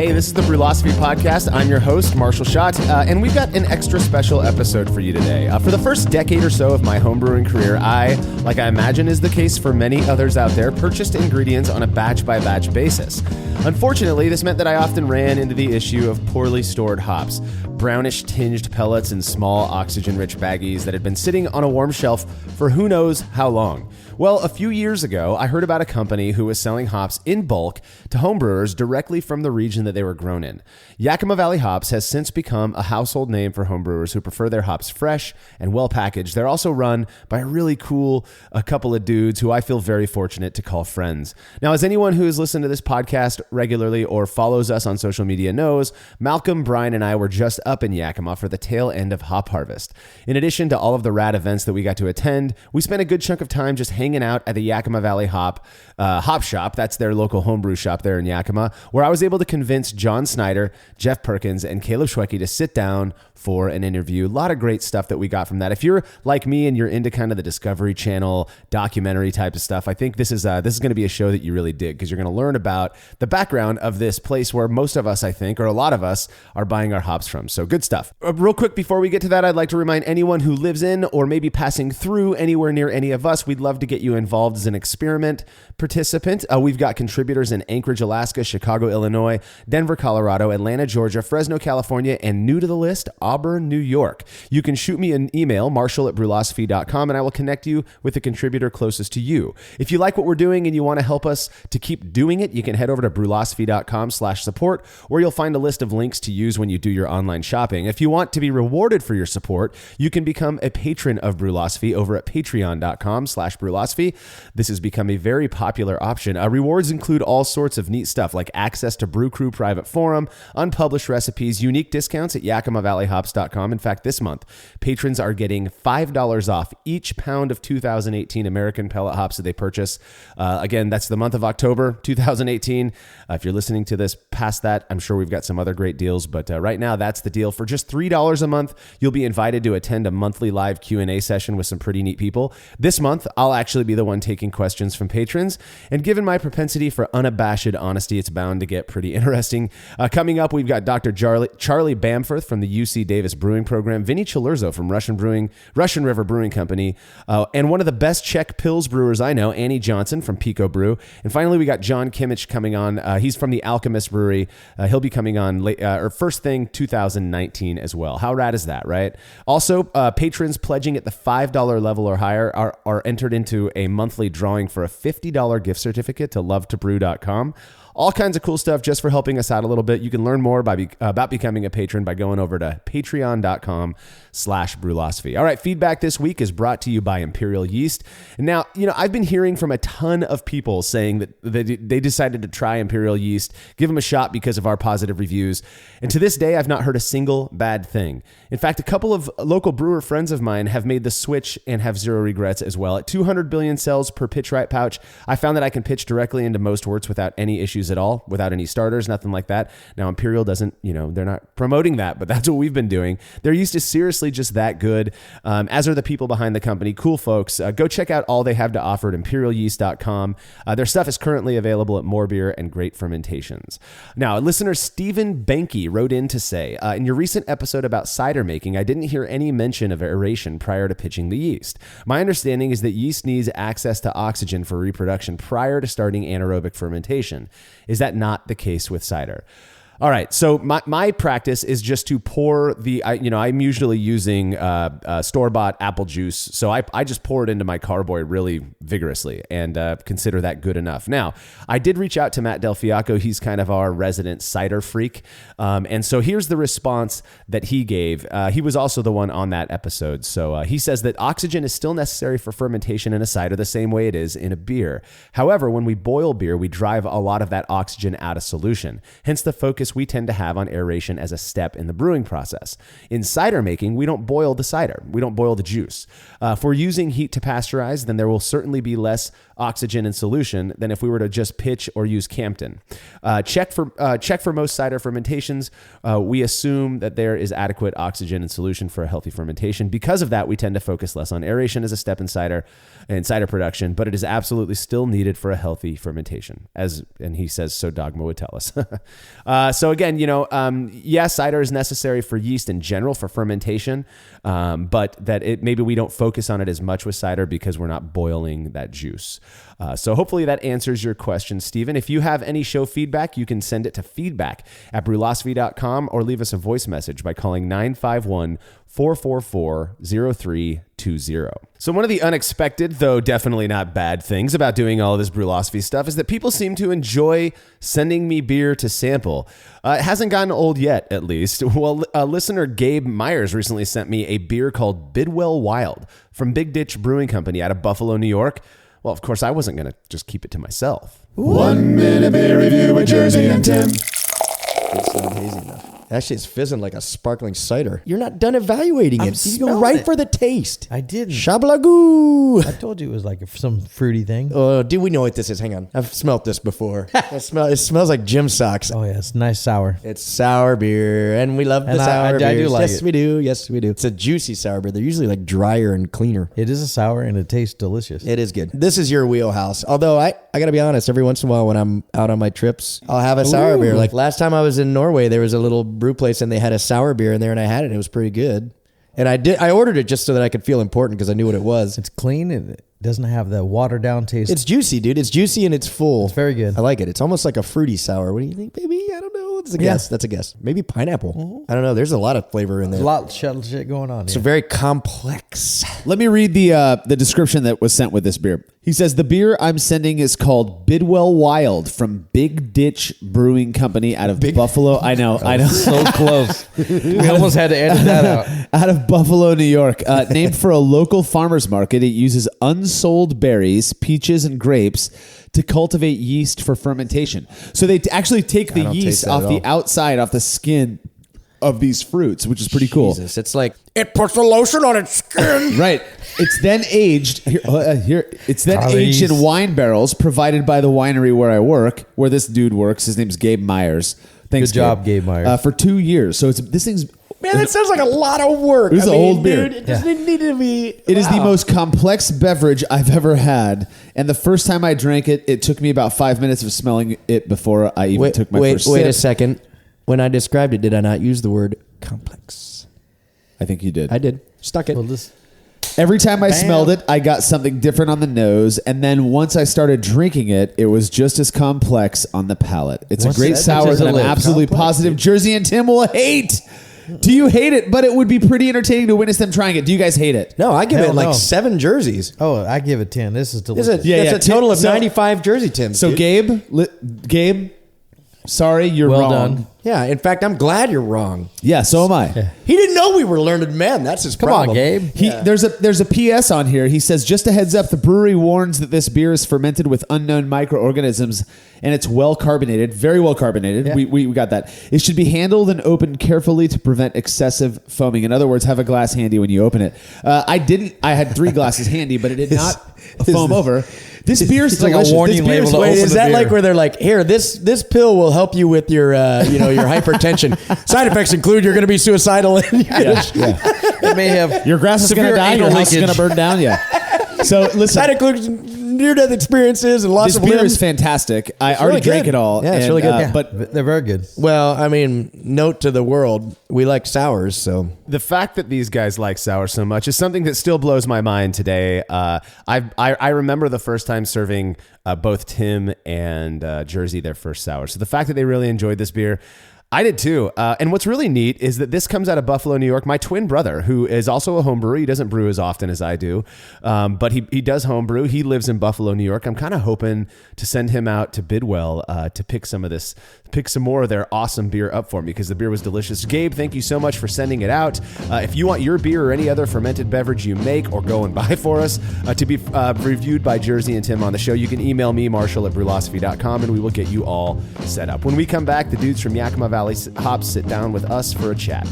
Hey, this is the Brülosophy podcast. I'm your host, Marshall Schott, and we've got an extra special episode for you today. For the first decade or so of my homebrewing career, like I imagine is the case for many others out there, purchased ingredients on a batch-by-batch basis. Unfortunately, this meant that I often ran into the issue of poorly stored hops, brownish-tinged pellets in small, oxygen-rich baggies that had been sitting on a warm shelf for who knows how long. Well, a few years ago, I heard about a company who was selling hops in bulk to homebrewers directly from the region that they were grown in. Yakima Valley Hops has since become a household name for homebrewers who prefer their hops fresh and well packaged. They're also run by a really cool couple of dudes who I feel very fortunate to call friends. Now, as anyone who has listened to this podcast regularly or follows us on social media knows, Malcolm, Brian, and I were just up in Yakima for the tail end of Hop Harvest. In addition to all of the rad events that we got to attend, we spent a good chunk of time just hanging out at the Yakima Valley Hop Shop. That's their local homebrew shop there in Yakima, where I was able to convince John Snyder, Jeff Perkins, and Caleb Schwecke to sit down for an interview. A lot of great stuff that we got from that. If you're like me and you're into kind of the Discovery Channel documentary type of stuff, I think this is going to be a show that you really dig, because you're going to learn about the background of this place where most of us, I think, or a lot of us, are buying our hops from. So good stuff. Real quick before we get to that, I'd like to remind anyone who lives in or maybe passing through anywhere near any of us, we'd love to get you involved as an experiment participant. We've got contributors in Anchorage, Alaska, Chicago, Illinois, Denver, Colorado, Atlanta, Georgia, Fresno, California, and new to the list, Auburn, New York. You can shoot me an email, marshall@brülosophy.com, and I will connect you with the contributor closest to you. If you like what we're doing and you want to help us to keep doing it, you can head over to brülosophy.com/support, where you'll find a list of links to use when you do your online shopping. If you want to be rewarded for your support, you can become a patron of Brülosophy over at patreon.com/brülosophy. This has become a very popular option. Rewards include all sorts of neat stuff like access to Brew Crew private forum, unpublished recipes, unique discounts at YakimaValleyHops.com. In fact, this month, patrons are getting $5 off each pound of 2018 American pellet hops that they purchase. Again, that's the month of October 2018. If you're listening to this past that, I'm sure we've got some other great deals, but right now that's the deal. For just $3 a month, you'll be invited to attend a monthly live Q&A session with some pretty neat people. This month, I'll actually be the one taking questions from patrons, and given my propensity for unabashed honesty, it's bound to get pretty interesting. Coming up, we've got Dr. Charlie Bamforth from the UC Davis Brewing Program, Vinny Chilurzo from Russian River Brewing Company, and one of the best Czech Pils brewers I know, Annie Johnson from Pico Brew. And finally, we got John Kimmich coming on. He's from the Alchemist Brewery. He'll be coming on first thing 2019 as well. How rad is that, right? Also, patrons pledging at the $5 level or higher are entered into a monthly drawing for a $50 gift certificate to lovetobrew.com. All kinds of cool stuff just for helping us out a little bit. You can learn more about becoming a patron by going over to patreon.com/Brülosophy. All right, feedback this week is brought to you by Imperial Yeast. Now, I've been hearing from a ton of people saying that they decided to try Imperial Yeast, give them a shot because of our positive reviews. And to this day, I've not heard a single bad thing. In fact, a couple of local brewer friends of mine have made the switch and have zero regrets as well. At 200 billion cells per pitch right pouch, I found that I can pitch directly into most worts without any issues at all, without any starters, nothing like that. Now, Imperial doesn't, they're not promoting that, but that's what we've been doing. Their yeast is seriously just that good, as are the people behind the company. Cool folks. Go check out all they have to offer at imperialyeast.com. Their stuff is currently available at More Beer and Great Fermentations. Now, listener Stephen Banky wrote in to say, in your recent episode about cider making, I didn't hear any mention of aeration prior to pitching the yeast. My understanding is that yeast needs access to oxygen for reproduction prior to starting anaerobic fermentation. Is that not the case with cider? All right, so my practice is just to pour I'm usually using store-bought apple juice, so I just pour it into my carboy really vigorously and consider that good enough. Now, I did reach out to Matt Del Fiacco. He's kind of our resident cider freak, and so here's the response that he gave. He was also the one on that episode, so he says that oxygen is still necessary for fermentation in a cider the same way it is in a beer. However, when we boil beer, we drive a lot of that oxygen out of solution, hence the focus we tend to have on aeration as a step in the brewing process. In cider making, we don't boil the cider. We don't boil the juice. If we're using heat to pasteurize, then there will certainly be less oxygen in solution than if we were to just pitch or use Campden. Check for most cider fermentations. We assume that there is adequate oxygen in solution for a healthy fermentation. Because of that, we tend to focus less on aeration as a step in cider production, but it is absolutely still needed for a healthy fermentation, and he says so Dogma would tell us. So again, yes, cider is necessary for yeast in general for fermentation, but that maybe we don't focus on it as much with cider because we're not boiling that juice. So hopefully that answers your question, Stephen. If you have any show feedback, you can send it to feedback@brülosophy.com or leave us a voice message by calling 951-444-0320. So one of the unexpected, though definitely not bad things about doing all of this Brülosophy stuff is that people seem to enjoy sending me beer to sample. It hasn't gotten old yet, at least. Well, listener Gabe Myers recently sent me a beer called Bidwell Wild from Big Ditch Brewing Company out of Buffalo, New York. Well, of course, I wasn't going to just keep it to myself. 1 minute beer review with Jersey and Tim. It's not hazy enough. Actually, it's fizzing like a sparkling cider. You're not done evaluating it. You go right for the taste. I didn't. Shablagoo. I told you it was like some fruity thing. Oh, do we know what this is? Hang on. I've smelt this before. It smells like gym socks. Oh, yeah. It's nice sour. It's sour beer, and we love the sour beers. I do like yes, it. we do. Yes, we do. It's a juicy sour beer. They're usually like drier and cleaner. It is a sour, and it tastes delicious. It is good. This is your wheelhouse. Although I got to be honest, every once in a while when I'm out on my trips, I'll have a sour beer. Like last time I was in Norway, there was a little brew place, and they had a sour beer in there, and I had it, and it was pretty good. And I ordered it just so that I could feel important because I knew what it was. It's clean. It doesn't have the watered down taste. It's juicy, dude. It's juicy and it's full. It's very good. I like it. It's almost like a fruity sour. What do you think, baby? I don't know. It's a guess. That's a guess. Maybe pineapple. Mm-hmm. I don't know. There's a lot of flavor in there. There's a lot of shit going on. It's very complex. Let me read the description that was sent with this beer. He says, the beer I'm sending is called Bidwell Wild from Big Ditch Brewing Company out of Buffalo. I know. So close. We almost had to edit that out. Out of Buffalo, New York. Named for a local farmer's market, it uses unsold berries, peaches, and grapes to cultivate yeast for fermentation. So they actually take the yeast off the outside, off the skin of these fruits, which is pretty cool. It's like, it puts the lotion on its skin. Right. It's then aged aged in wine barrels provided by the winery where I work, where this dude works. His name's Gabe Myers. Thanks, Good job, Gabe Myers. For 2 years. So this thing's... Man, that sounds like a lot of work. It was an old beer. Dude, it just needed to be... It is the most complex beverage I've ever had. And the first time I drank it, it took me about 5 minutes of smelling it before I even took my first sip. Wait a second. When I described it, did I not use the word complex? I think you did. I did. Stuck it. Well, Every time I smelled it, I got something different on the nose. And then once I started drinking it, it was just as complex on the palate. It's a great sour that I'm absolutely positive Jersey and Tim will hate. Do you hate it? But it would be pretty entertaining to witness them trying it. Do you guys hate it? No, I give it like no. 7 jerseys. Oh, I give it 10. This is delicious. It's a total of 95 Jersey Tims. So dude. Gabe, sorry, you're well wrong. Done. Yeah, in fact, I'm glad you're wrong. Yeah, so am I. He didn't know we were learned men. That's his problem. Come on, Gabe. There's a PS on here. He says, just a heads up, the brewery warns that this beer is fermented with unknown microorganisms and it's well carbonated, very well carbonated. Yeah. We got that. It should be handled and opened carefully to prevent excessive foaming. In other words, have a glass handy when you open it. I had 3 glasses handy, but it did not foam over. This beer's It's like delicious. a warning label to open Is the that beer. like where they're like, here, this pill will help you with your your hypertension. Side effects include you're going to be suicidal. And It may have Your grass is going to severe die. Your anal house is going to leakage. burn down. Yeah. So listen. Side includes near-death experiences and loss This of beer limbs. is fantastic. I It's already really drank good. it all. Yeah, it's really good. Yeah, But they're very good. Well, I mean, note to the world, we like sours, so... The fact that these guys like sour so much is something that still blows my mind today. I remember the first time serving both Tim and Jersey their first sour. So the fact that they really enjoyed this beer, I did too. And what's really neat is that this comes out of Buffalo, New York. My twin brother, who is also a home brewer, he doesn't brew as often as I do, but he does home brew. He lives in Buffalo, New York. I'm kind of hoping to send him out to Bidwell to pick some more of their awesome beer up for me because the beer was delicious. Gabe, thank you so much for sending it out. If you want your beer or any other fermented beverage you make or go and buy for us to be reviewed by Jersey and Tim on the show, you can email me, Marshall@Brülosophy.com, and we will get you all set up. When we come back, the dudes from Yakima Valley Hops sit down with us for a chat.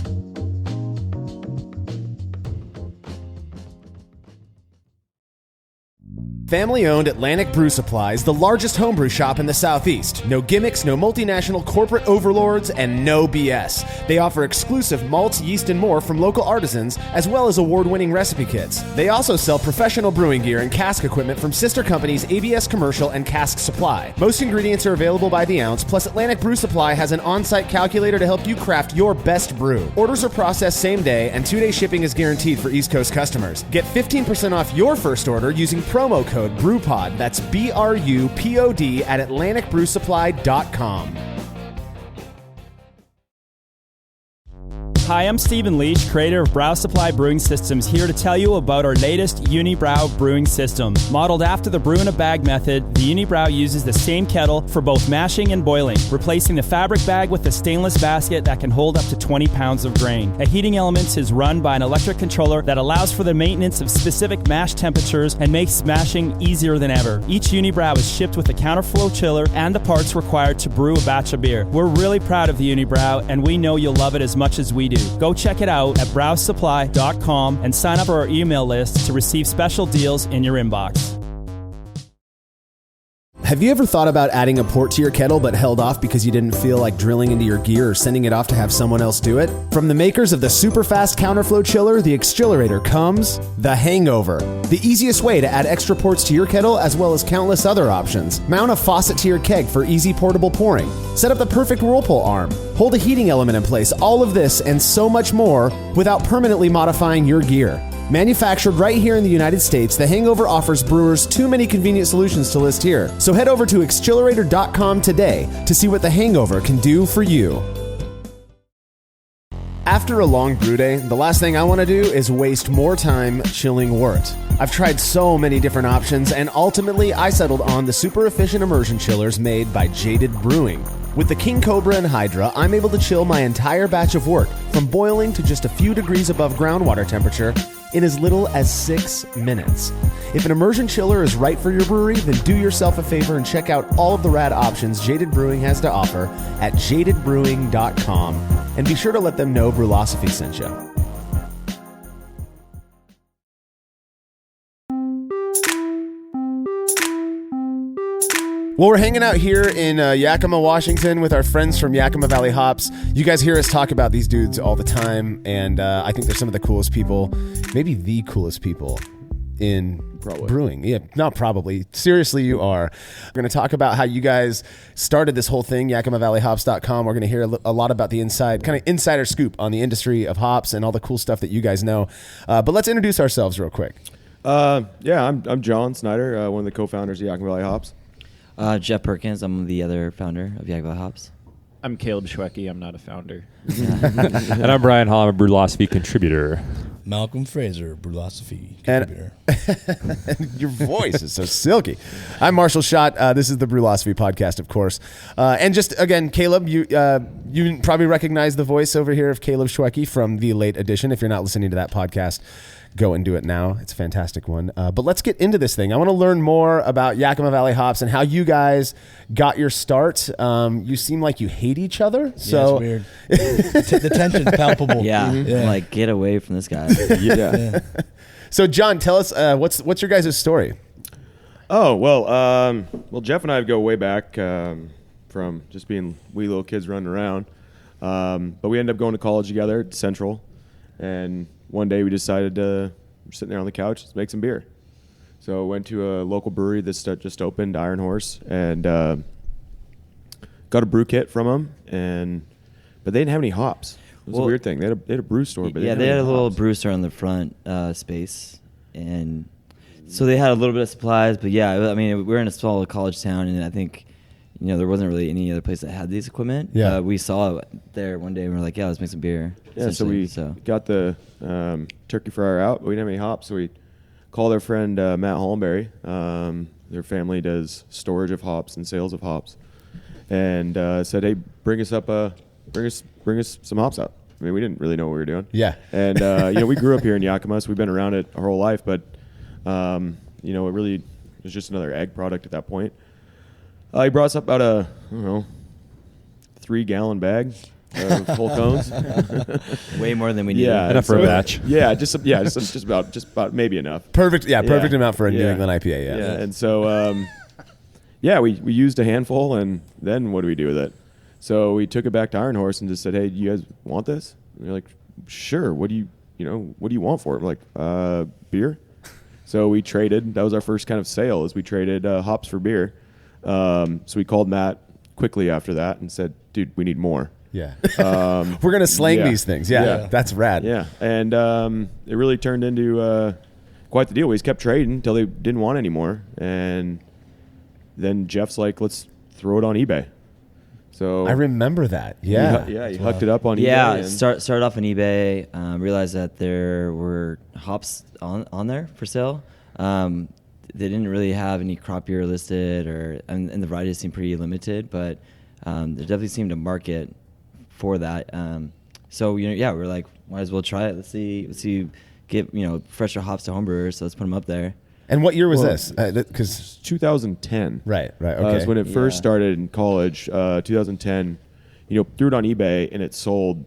Family-owned Atlantic Brew Supply is the largest homebrew shop in the Southeast. No gimmicks, no multinational corporate overlords, and no BS. They offer exclusive malts, yeast, and more from local artisans, as well as award-winning recipe kits. They also sell professional brewing gear and cask equipment from sister companies ABS Commercial and Cask Supply. Most ingredients are available by the ounce, plus Atlantic Brew Supply has an on-site calculator to help you craft your best brew. Orders are processed same day, and 2-day shipping is guaranteed for East Coast customers. Get 15% off your first order using promo code BREWPOD. That's BRUPOD at AtlanticBrewSupply.com. Hi, I'm Stephen Leach, creator of Brülosophy Brewing Systems, here to tell you about our latest Unibrow brewing system. Modeled after the brew-in-a-bag method, the Unibrow uses the same kettle for both mashing and boiling, replacing the fabric bag with a stainless basket that can hold up to 20 pounds of grain. A heating element is run by an electric controller that allows for the maintenance of specific mash temperatures and makes mashing easier than ever. Each Unibrow is shipped with a counterflow chiller and the parts required to brew a batch of beer. We're really proud of the Unibrow, and we know you'll love it as much as we do. Go check it out at brewsupply.com and sign up for our email list to receive special deals in your inbox. Have you ever thought about adding a port to your kettle but held off because you didn't feel like drilling into your gear or sending it off to have someone else do it? From the makers of the super fast counterflow chiller, the Exhilarator, comes the Hangover, the easiest way to add extra ports to your kettle as well as countless other options. Mount a faucet to your keg for easy portable pouring. Set up the perfect whirlpool arm. Hold a heating element in place. All of this and so much more without permanently modifying your gear. Manufactured right here in the United States, the Hangover offers brewers too many convenient solutions to list here. So head over to Exhilarator.com today to see what the Hangover can do for you. After a long brew day, the last thing I want to do is waste more time chilling wort. I've tried so many different options, and ultimately I settled on the super efficient immersion chillers made by Jaded Brewing. With the King Cobra and Hydra, I'm able to chill my entire batch of wort from boiling to just a few degrees above groundwater temperature in as little as 6 minutes. If an immersion chiller is right for your brewery, then do yourself a favor and check out all of the rad options Jaded Brewing has to offer at jadedbrewing.com, and be sure to let them know Brülosophy sent you. Well, we're hanging out here in Yakima, Washington with our friends from Yakima Valley Hops. You guys hear us talk about these dudes all the time, and I think they're some of the coolest people, maybe the coolest people in brewing. Yeah, not probably. Seriously, you are. We're going to talk about how you guys started this whole thing, YakimaValleyHops.com. We're going to hear a lot about the insider scoop on the industry of hops and all the cool stuff that you guys know. But let's introduce ourselves real quick. I'm John Snyder, one of the co-founders of Yakima Valley Hops. Jeff Perkins, I'm the other founder of Yakima Valley Hops. I'm Caleb Schwecke, I'm not a founder. And I'm Brian Hall, I'm a Brülosophy contributor. Malcolm Fraser, Brülosophy contributor. And your voice is so silky. I'm Marshall Schott. This is the Brülosophy podcast, of course. And just, again, Caleb, you probably recognize the voice over here of Caleb Schwecke from the late edition. If you're not listening to that podcast, go and do it now. It's a fantastic one. But let's get into this thing. I want to learn more about Yakima Valley Hops and how you guys got your start. You seem like you hate each other. So yeah, it's weird. The tension's palpable. Yeah, like get away from this guy. Yeah. So John, tell us what's your guys' story? Oh, well, Jeff and I go way back from just being wee little kids running around. But we ended up going to college together at Central, and one day we decided we're sitting there on the couch, let's make some beer. So went to a local brewery that just opened, Iron Horse, and got a brew kit from them, but they didn't have any hops. It was a weird thing. They had a brew store, but they had a little brew store on the front space, and so they had a little bit of supplies. But yeah, I mean, we're in a small college town, and I think there wasn't really any other place that had these equipment. Yeah, we saw it there one day, and we were like, yeah, let's make some beer. Yeah, so we got the turkey fryer out, but we didn't have any hops, so we called our friend Matt Hollenberry. Their family does storage of hops and sales of hops, and said, "Hey, bring us some hops out." I mean, we didn't really know what we were doing. Yeah, and we grew up here in Yakima, so we've been around it our whole life, but it really was just another egg product at that point. He brought us up about a 3-gallon bag. full cones. Way more than we need. Yeah, enough for a batch. Yeah, just about maybe enough. Perfect amount for a New England IPA. Yeah, and so we used a handful, and then what do we do with it? So we took it back to Iron Horse and just said, "Hey, do you guys want this?" And they're like, "Sure. What do you want for it?" I'm like, "Beer." So we traded. That was our first kind of sale. Is we traded hops for beer. So we called Matt quickly after that and said, "Dude, we need more." Yeah. We're gonna slang these things. Yeah, that's rad. Yeah, and it really turned into quite the deal. We just kept trading until they didn't want any more, and then Jeff's like, "Let's throw it on eBay." So I remember that. Yeah. He hooked it up on eBay. Yeah, started off on eBay. Realized that there were hops on there for sale. They didn't really have any crop year listed, and the varieties seemed pretty limited. But there definitely seemed a market for that. So we're like, might as well try it. Let's see, get fresher hops to homebrewers. So let's put them up there. And what year was this? Because 2010. Right. Okay. That's when it first started in college. 2010. Threw it on eBay and it sold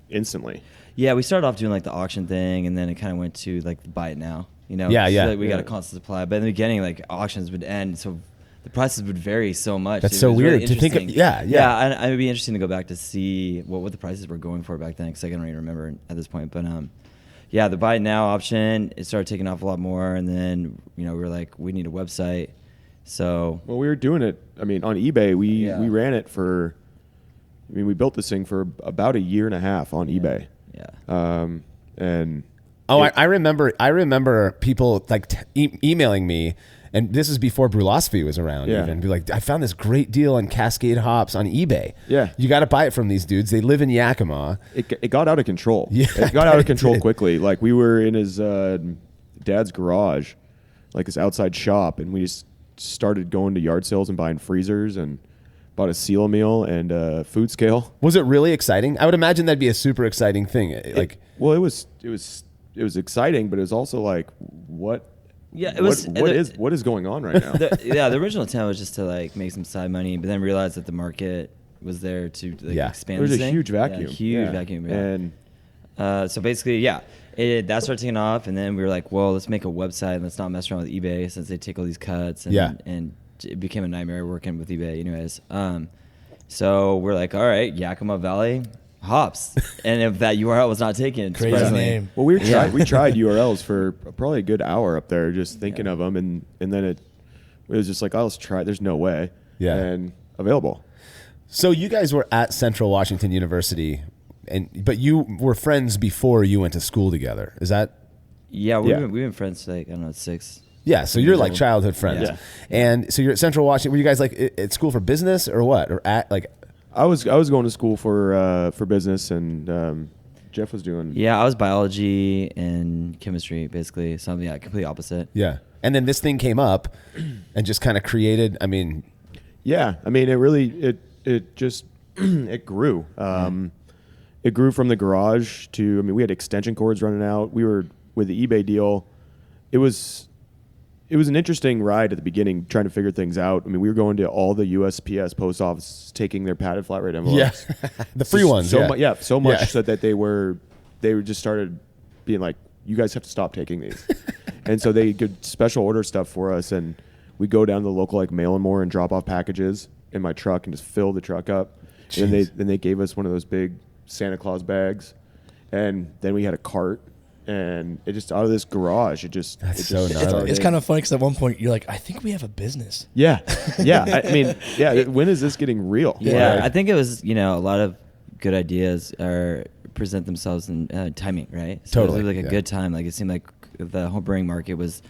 instantly. Yeah, we started off doing like the auction thing, and then it kind of went to like the buy it now. Yeah. So we got a constant supply. But in the beginning, like auctions would end, so the prices would vary so much. That's so weird to think of. Yeah. And it would be interesting to go back to see what the prices were going for back then, because I can't really remember at this point. But the buy it now option, it started taking off a lot more, and then we were like, we need a website. So we were doing it. I mean, on eBay, we ran it for. I mean, we built this thing for about a year and a half on eBay. Yeah. And I remember people like emailing me, and this is before Brülosophy was around. Yeah. Even be like, I found this great deal on Cascade hops on eBay. Yeah. You got to buy it from these dudes. They live in Yakima. It got out of control. Yeah, it got out of control quickly. Like we were in his dad's garage, like his outside shop, and we just started going to yard sales and buying freezers and bought a seal meal and a food scale. Was it really exciting? I would imagine that'd be a super exciting thing. Like, it was exciting, but it was also like, what? Yeah, it was. What is going on right now? The original intent was just to like make some side money, but then realized that the market was there to expand. There's this a thing. huge vacuum. Vacuum. Yeah. And so basically, that started taking off, and then we were like, well, let's make a website and let's not mess around with eBay since they take all these cuts. And it became a nightmare working with eBay, anyways. So we're like, all right, Yakima Valley Hops, and if that URL was not taken, crazy name. Well, we tried URLs for probably a good hour up there, just thinking of them, and then it was just like, oh, let's try. There's no way. Yeah. And available. So you guys were at Central Washington University, but you were friends before you went to school together. Is that? Yeah, we've been friends like, I don't know, 6. Yeah, so you're like childhood friends. Yeah. And so you're at Central Washington. Were you guys like at school for business or what? Or at like? I was going to school for business, and Jeff was doing. Yeah, I was biology and chemistry, basically. Something completely opposite. Yeah, and then this thing came up, and just kind of created. I mean, yeah, I mean, it really it just it grew. It grew from the garage to. I mean, we had extension cords running out. We were with the eBay deal. It was an interesting ride at the beginning, trying to figure things out. I mean, we were going to all the USPS post offices, taking their padded flat rate envelopes. Yeah, the free ones. So much so that they just started being like, "You guys have to stop taking these." And so they could special order stuff for us, and we go down to the local like Mail and More and drop off packages in my truck and just fill the truck up. And then they gave us one of those big Santa Claus bags, and then we had a cart. And it just out of this garage, so gnarly. It's kind of funny because at one point you're like, I think we have a business. Yeah. I mean, when is this getting real? Yeah, I think it was, a lot of good ideas present themselves in timing, right? So Totally. It was like a good time. Like it seemed like the home brewing market was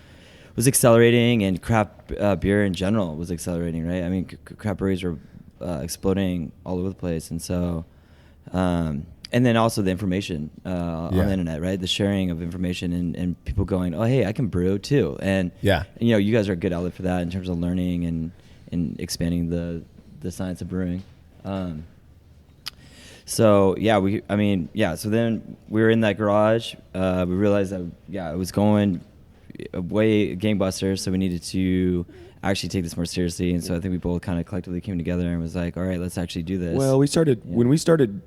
accelerating, and craft beer in general was accelerating, right? I mean, craft breweries were exploding all over the place, and so. And then also the information on the internet, right? The sharing of information and people going, oh, hey, I can brew too. And, you guys are a good outlet for that in terms of learning and expanding the science of brewing. So then we were in that garage. We realized that, it was going, way gangbusters. So we needed to actually take this more seriously. And so I think we both kind of collectively came together and was like, all right, let's actually do this. Well, when we started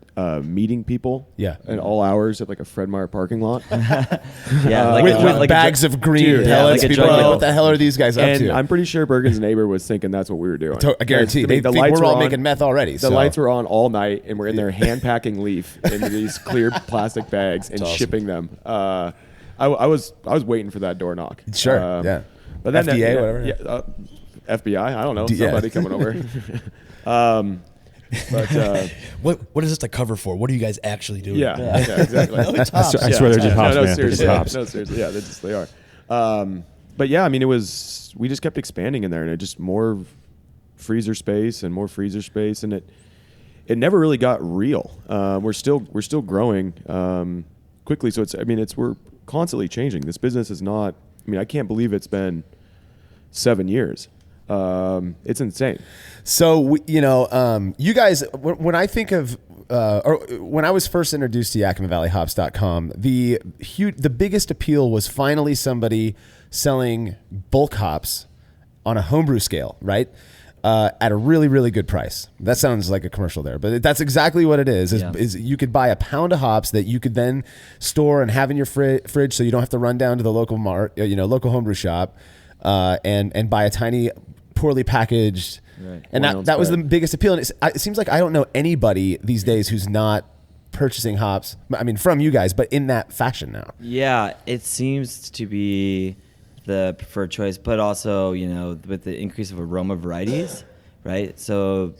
meeting people at all hours at like a Fred Meyer parking lot. With bags of green pellets. like people are like, jungle. what the hell are these guys up And to? I'm pretty sure Bergen's neighbor was thinking that's what we were doing. I guarantee. The They think lights we're were all on. making meth already. The lights were on all night, and we're in there hand packing leaf into these clear plastic bags and shipping them. I was waiting for that door knock. Sure. But then FDA, whatever. Yeah, FBI. I don't know. Somebody coming over. But What is this the cover for? What are you guys actually doing? yeah, exactly. It's hops. I swear they're just hops, man. They're just Seriously. hops. No, seriously. Yeah, they are. But yeah, I mean, we just kept expanding in there, and it just more freezer space, and it never really got real. We're still growing quickly, so we're constantly changing. This business is not. I mean, I can't believe it's been 7 years. It's insane. So, you guys, when I think of, or when I was first introduced to YakimaValleyHops.com, the biggest appeal was finally somebody selling bulk hops on a homebrew scale, right? At a really, really good price. That sounds like a commercial there, but that's exactly what it is. Is you could buy a pound of hops that you could then store and have in your fridge, so you don't have to run down to the local local homebrew shop, and buy a tiny, poorly packaged. Right. And that was the biggest appeal. And it seems like I don't know anybody these days who's not purchasing hops. I mean, from you guys, but in that fashion now. Yeah, it seems to be the preferred choice, but also, with the increase of aroma varieties, right? So,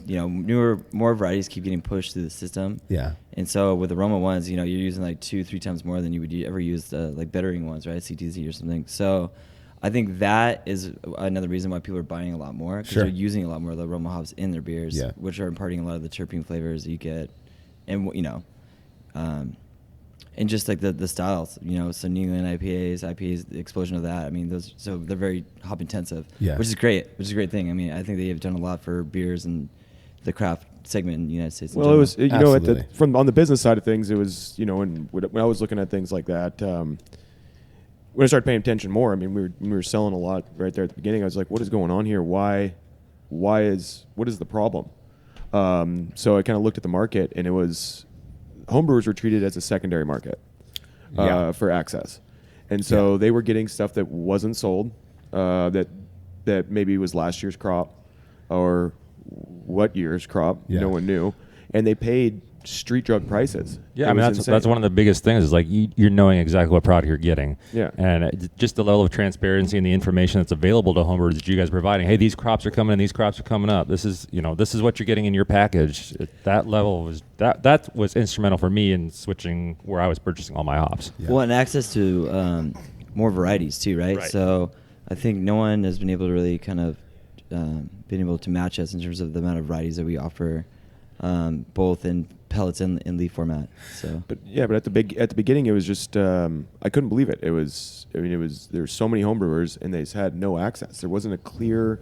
more varieties keep getting pushed through the system. Yeah. And so with aroma ones, you're using like 2-3 times more than you would ever use like bittering ones, right? CTZ or something. So I think that is another reason why people are buying a lot more, because they're using a lot more of the aroma hops in their beers, which are imparting a lot of the terpene flavors that you get. And, and just like the styles, so New England IPAs, the explosion of that. I mean, they're very hop intensive, which is great, which is a great thing. I mean, I think they have done a lot for beers and the craft segment in the United States. Well, it was, on the business side of things, it was, when I was looking at things like that, when I started paying attention more, I mean, we were selling a lot right there at the beginning. I was like, what is going on here? What is the problem? So I kind of looked at the market, and it was, homebrewers were treated as a secondary market for access. And so they were getting stuff that wasn't sold, that maybe was last year's crop or what year's crop, no one knew. And they paid street drug prices. Yeah, I mean, that's one of the biggest things is like you're knowing exactly what product you're getting. Yeah. And just the level of transparency and the information that's available to homebrewers that you guys are providing. Hey, these crops are coming in, these crops are coming up. This is what you're getting in your package. That level was that was instrumental for me in switching where I was purchasing all my hops. Yeah. Well, and access to more varieties too, right? So I think no one has been able to really kind of been able to match us in terms of the amount of varieties that we offer, both in pellets and in leaf format. So, but at the beginning, it was just I couldn't believe it. There were so many homebrewers, and they just had no access. There wasn't a clear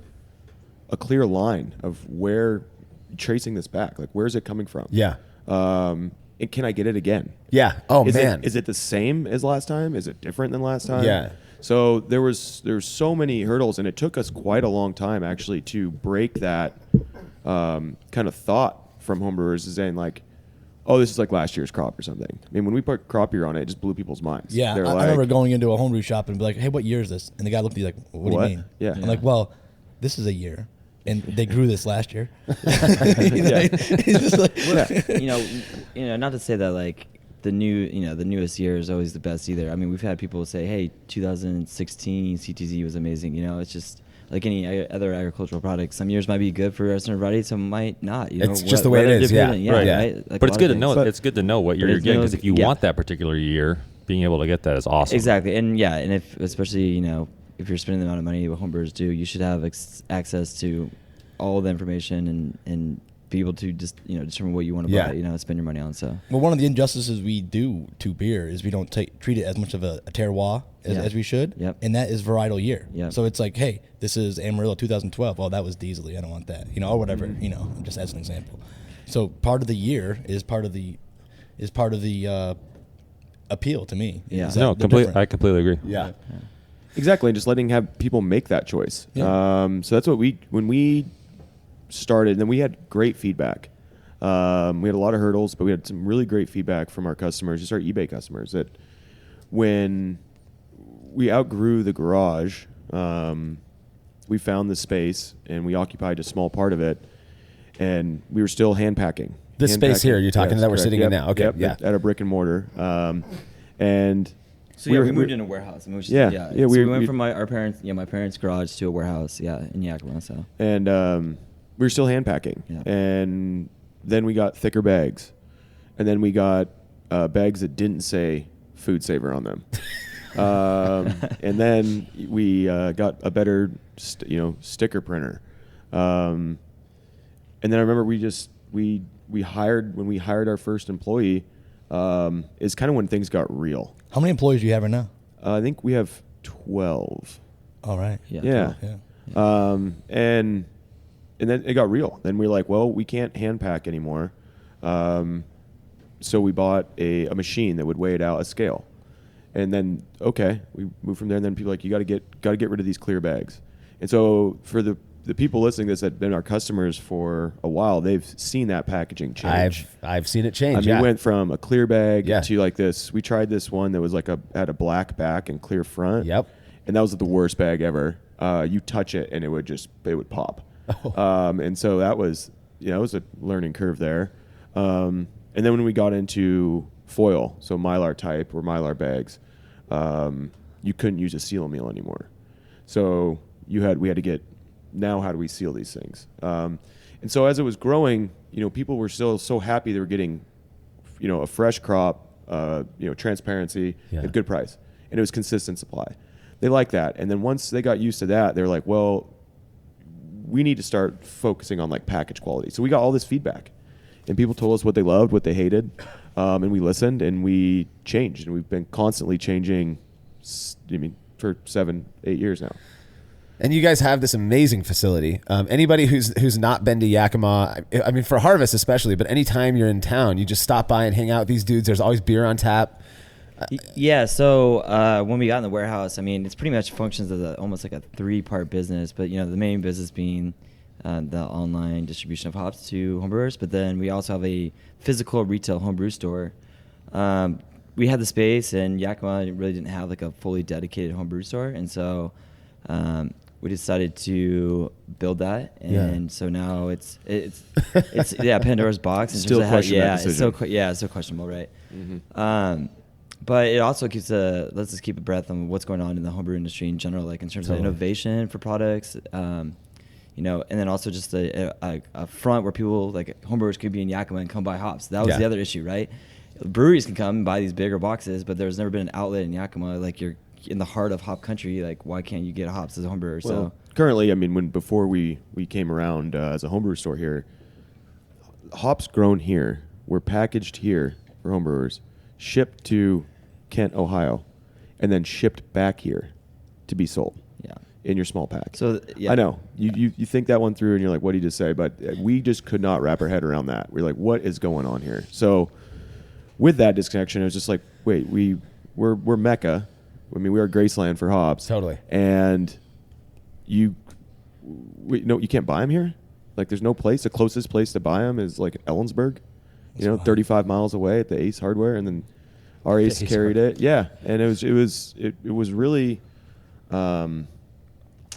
line of where tracing this back. Like, where is it coming from? Yeah. And can I get it again? Yeah. Oh, man. Is it the same as last time? Is it different than last time? Yeah. So there was so many hurdles, and it took us quite a long time actually to break that kind of thought from homebrewers, is saying like, oh, this is like last year's crop or something. I mean, when we put crop year on it, it just blew people's minds. Yeah, I remember going into a homebrew shop and be like, hey, what year is this? And the guy looked at me like, what do you mean? Yeah. I'm like, well, this is a year. And they grew this last year. He's just like, not to say that like the newest year is always the best either. I mean, we've had people say, hey, 2016 CTZ was amazing. It's just like any other agricultural product. Some years might be good for a certain variety, some might not. It's just the way it is. Right. But it's good to know. It's good to know what you're getting, because if you want that particular year, being able to get that is awesome. Exactly, and if especially if you're spending the amount of money what homebrewers do, you should have access to all the information and be able to just determine what you want to buy, spend your money on. So, well, one of the injustices we do to beer is we don't treat it as much of a terroir as we should. Yep. And that is varietal year. Yep. So it's like, hey, this is Amarillo 2012. Well, that was Diesel. I don't want that. Or whatever. Just as an example. So part of the year is part of the appeal to me. Yeah. No, completely. I completely agree. Yeah. Exactly, and just have people make that choice. Yeah. So that's what when we started, and we had great feedback. We had a lot of hurdles, but we had some really great feedback from our customers, just our eBay customers, that when we outgrew the garage, we found the space and we occupied a small part of it, and we were still hand packing. The space here you're talking that we're sitting in now. Okay, yep, at a brick and mortar. And so we moved in a warehouse. And we we went from my parents' garage to a warehouse. Yeah, in Yakima. So and we were still hand packing, and then we got thicker bags, and then we got bags that didn't say Food Saver on them. And then we got a better, sticker printer. And then I remember we hired our first employee. Is kind of when things got real. How many employees do you have right now? I think we have 12. All right. Yeah. And then it got real. Then we were like, well, we can't hand pack anymore. So we bought a machine that would weigh it out, a scale. And then, we moved from there. And then people were like, you got to get rid of these clear bags. And so for the people listening to this that have been our customers for a while, they've seen that packaging change. I've seen it change. We went from a clear bag to like this. We tried this one that was had a black back and clear front. Yep. And that was the worst bag ever. You touch it and it would pop. And so that was, it was a learning curve there. And then when we got into foil, so Mylar type or Mylar bags, you couldn't use a seal meal anymore. So we had to get, now how do we seal these things? And so as it was growing, people were still so happy they were getting, a fresh crop, transparency at good price. And it was consistent supply. They liked that. And then once they got used to that, they were like, well, we need to start focusing on package quality. So we got all this feedback. And people told us what they loved, what they hated. And we listened and we changed. And we've been constantly changing, for 7-8 years now. And you guys have this amazing facility. Anybody who's not been to Yakima, for harvest especially, but anytime you're in town, you just stop by and hang out with these dudes. There's always beer on tap. Yeah. So when we got in the warehouse, it's pretty much functions as almost like a 3-part business. But the main business being the online distribution of hops to homebrewers. But then we also have a physical retail homebrew store. We had the space, and Yakima really didn't have a fully dedicated homebrew store, and so we decided to build that, and so now it's Pandora's box. Still question that decision. It's so questionable, right? Mm-hmm. But it also lets us keep a breath on what's going on in the homebrew industry in general, in terms of innovation for products, and then also just a front where people homebrewers could be in Yakima and come buy hops. That was the other issue, right? Breweries can come and buy these bigger boxes, but there's never been an outlet in Yakima. You're in the heart of hop country. Why can't you get hops as a homebrewer? Well, currently, before we came around as a homebrewer store here, hops grown here were packaged here for homebrewers, shipped to Kent, Ohio, and then shipped back here to be sold. Yeah. In your small pack. So I know you think that one through, and you're like, "What did you just say?" But we just could not wrap our head around that. We're like, "What is going on here?" So with that disconnection, it was just like, "Wait, we're Mecca. We are Graceland for hops. Totally. And you can't buy them here. There's no place. The closest place to buy them is Ellensburg, 35 miles away at the Ace Hardware, and then our Ace carried it. Yeah, and it was really,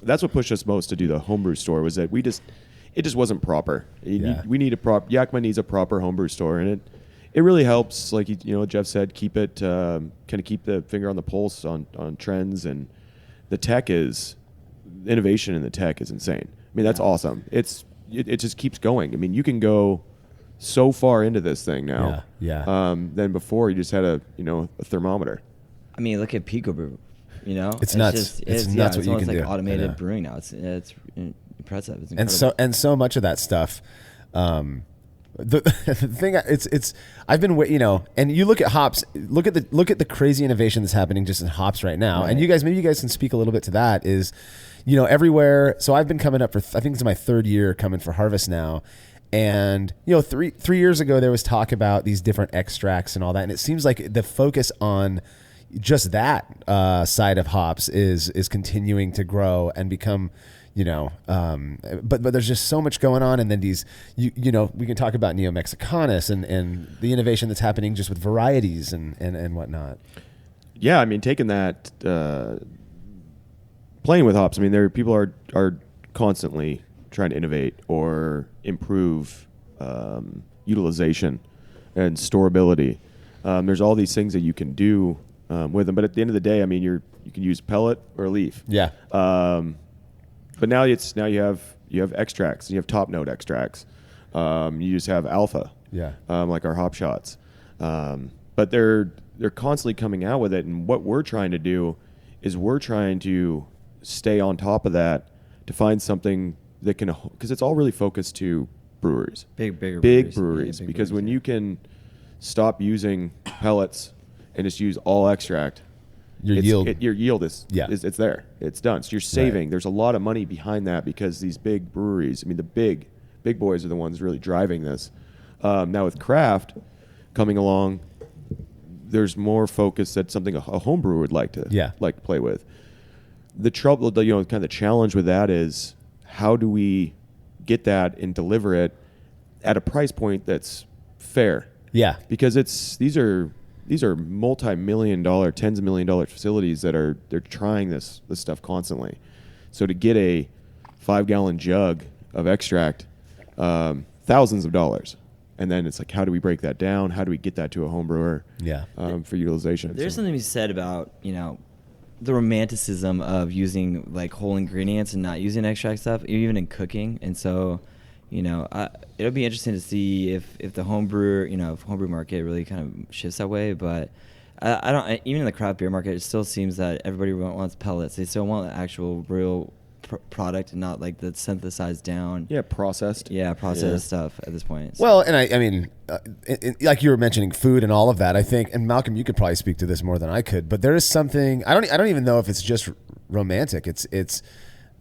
that's what pushed us most to do the homebrew store, was that it just wasn't proper. Yakima needs a proper homebrew store, and it really helps, Jeff said, keep it kind of keep the finger on the pulse on trends, and innovation in the tech is insane. That's awesome. It just keeps going. You can go so far into this thing now. Than before, you just had a thermometer. Look at Pico Brew. It's nuts. It's nuts what you can do. It's automated brewing now. It's impressive. It's incredible. And so much of that stuff. The thing I've been and you look at hops, look at the crazy innovation that's happening just in hops right now. Right. And maybe you guys can speak a little bit to that. Is everywhere. So I've been coming up for, I think it's my 3rd year coming for harvest now. And 3 years ago there was talk about these different extracts and all that, and it seems like the focus on just that side of hops is continuing to grow and become, but there's just so much going on. And then these, we can talk about Neo Mexicanus and the innovation that's happening just with varieties and whatnot. Yeah, I mean, taking that, playing with hops. I mean, people are constantly trying to innovate or improve utilization and storability. There's all these things that you can do with them, but at the end of the day, I mean, you can use pellet or leaf. Yeah. But now you have extracts. You have top note extracts. You just have alpha. Yeah. Like our hop shots. But they're constantly coming out with it, and what we're trying to do is we're trying to stay on top of that to find something that can, because it's all really focused to breweries, big breweries, because when you can stop using pellets and just use all extract, your yield is it's there, it's done. So you're saving. Right. There's a lot of money behind that because these big breweries, I mean, the big boys are the ones really driving this. Now with craft coming along, there's more focus that something a home brewer would like to play with. The trouble, kind of the challenge with that is how do we get that and deliver it at a price point that's fair? Yeah, because these are multi-million-dollar, tens of $million facilities that they're trying this stuff constantly. So to get a 5-gallon jug of extract, thousands of dollars. And then it's like, how do we break that down? How do we get that to a home brewer for utilization? There's something to be said about, the romanticism of using like whole ingredients and not using extract stuff, even in cooking. And so, it'll be interesting to see if the homebrew market really kind of shifts that way. But I don't, even in the craft beer market, it still seems that everybody wants pellets. They still want the actual real product and not like the synthesized down processed stuff at this point. Well, and I mean like you were mentioning food and all of that, I think, and Malcolm, you could probably speak to this more than I could, but there is something, I don't even know if it's just romantic. It's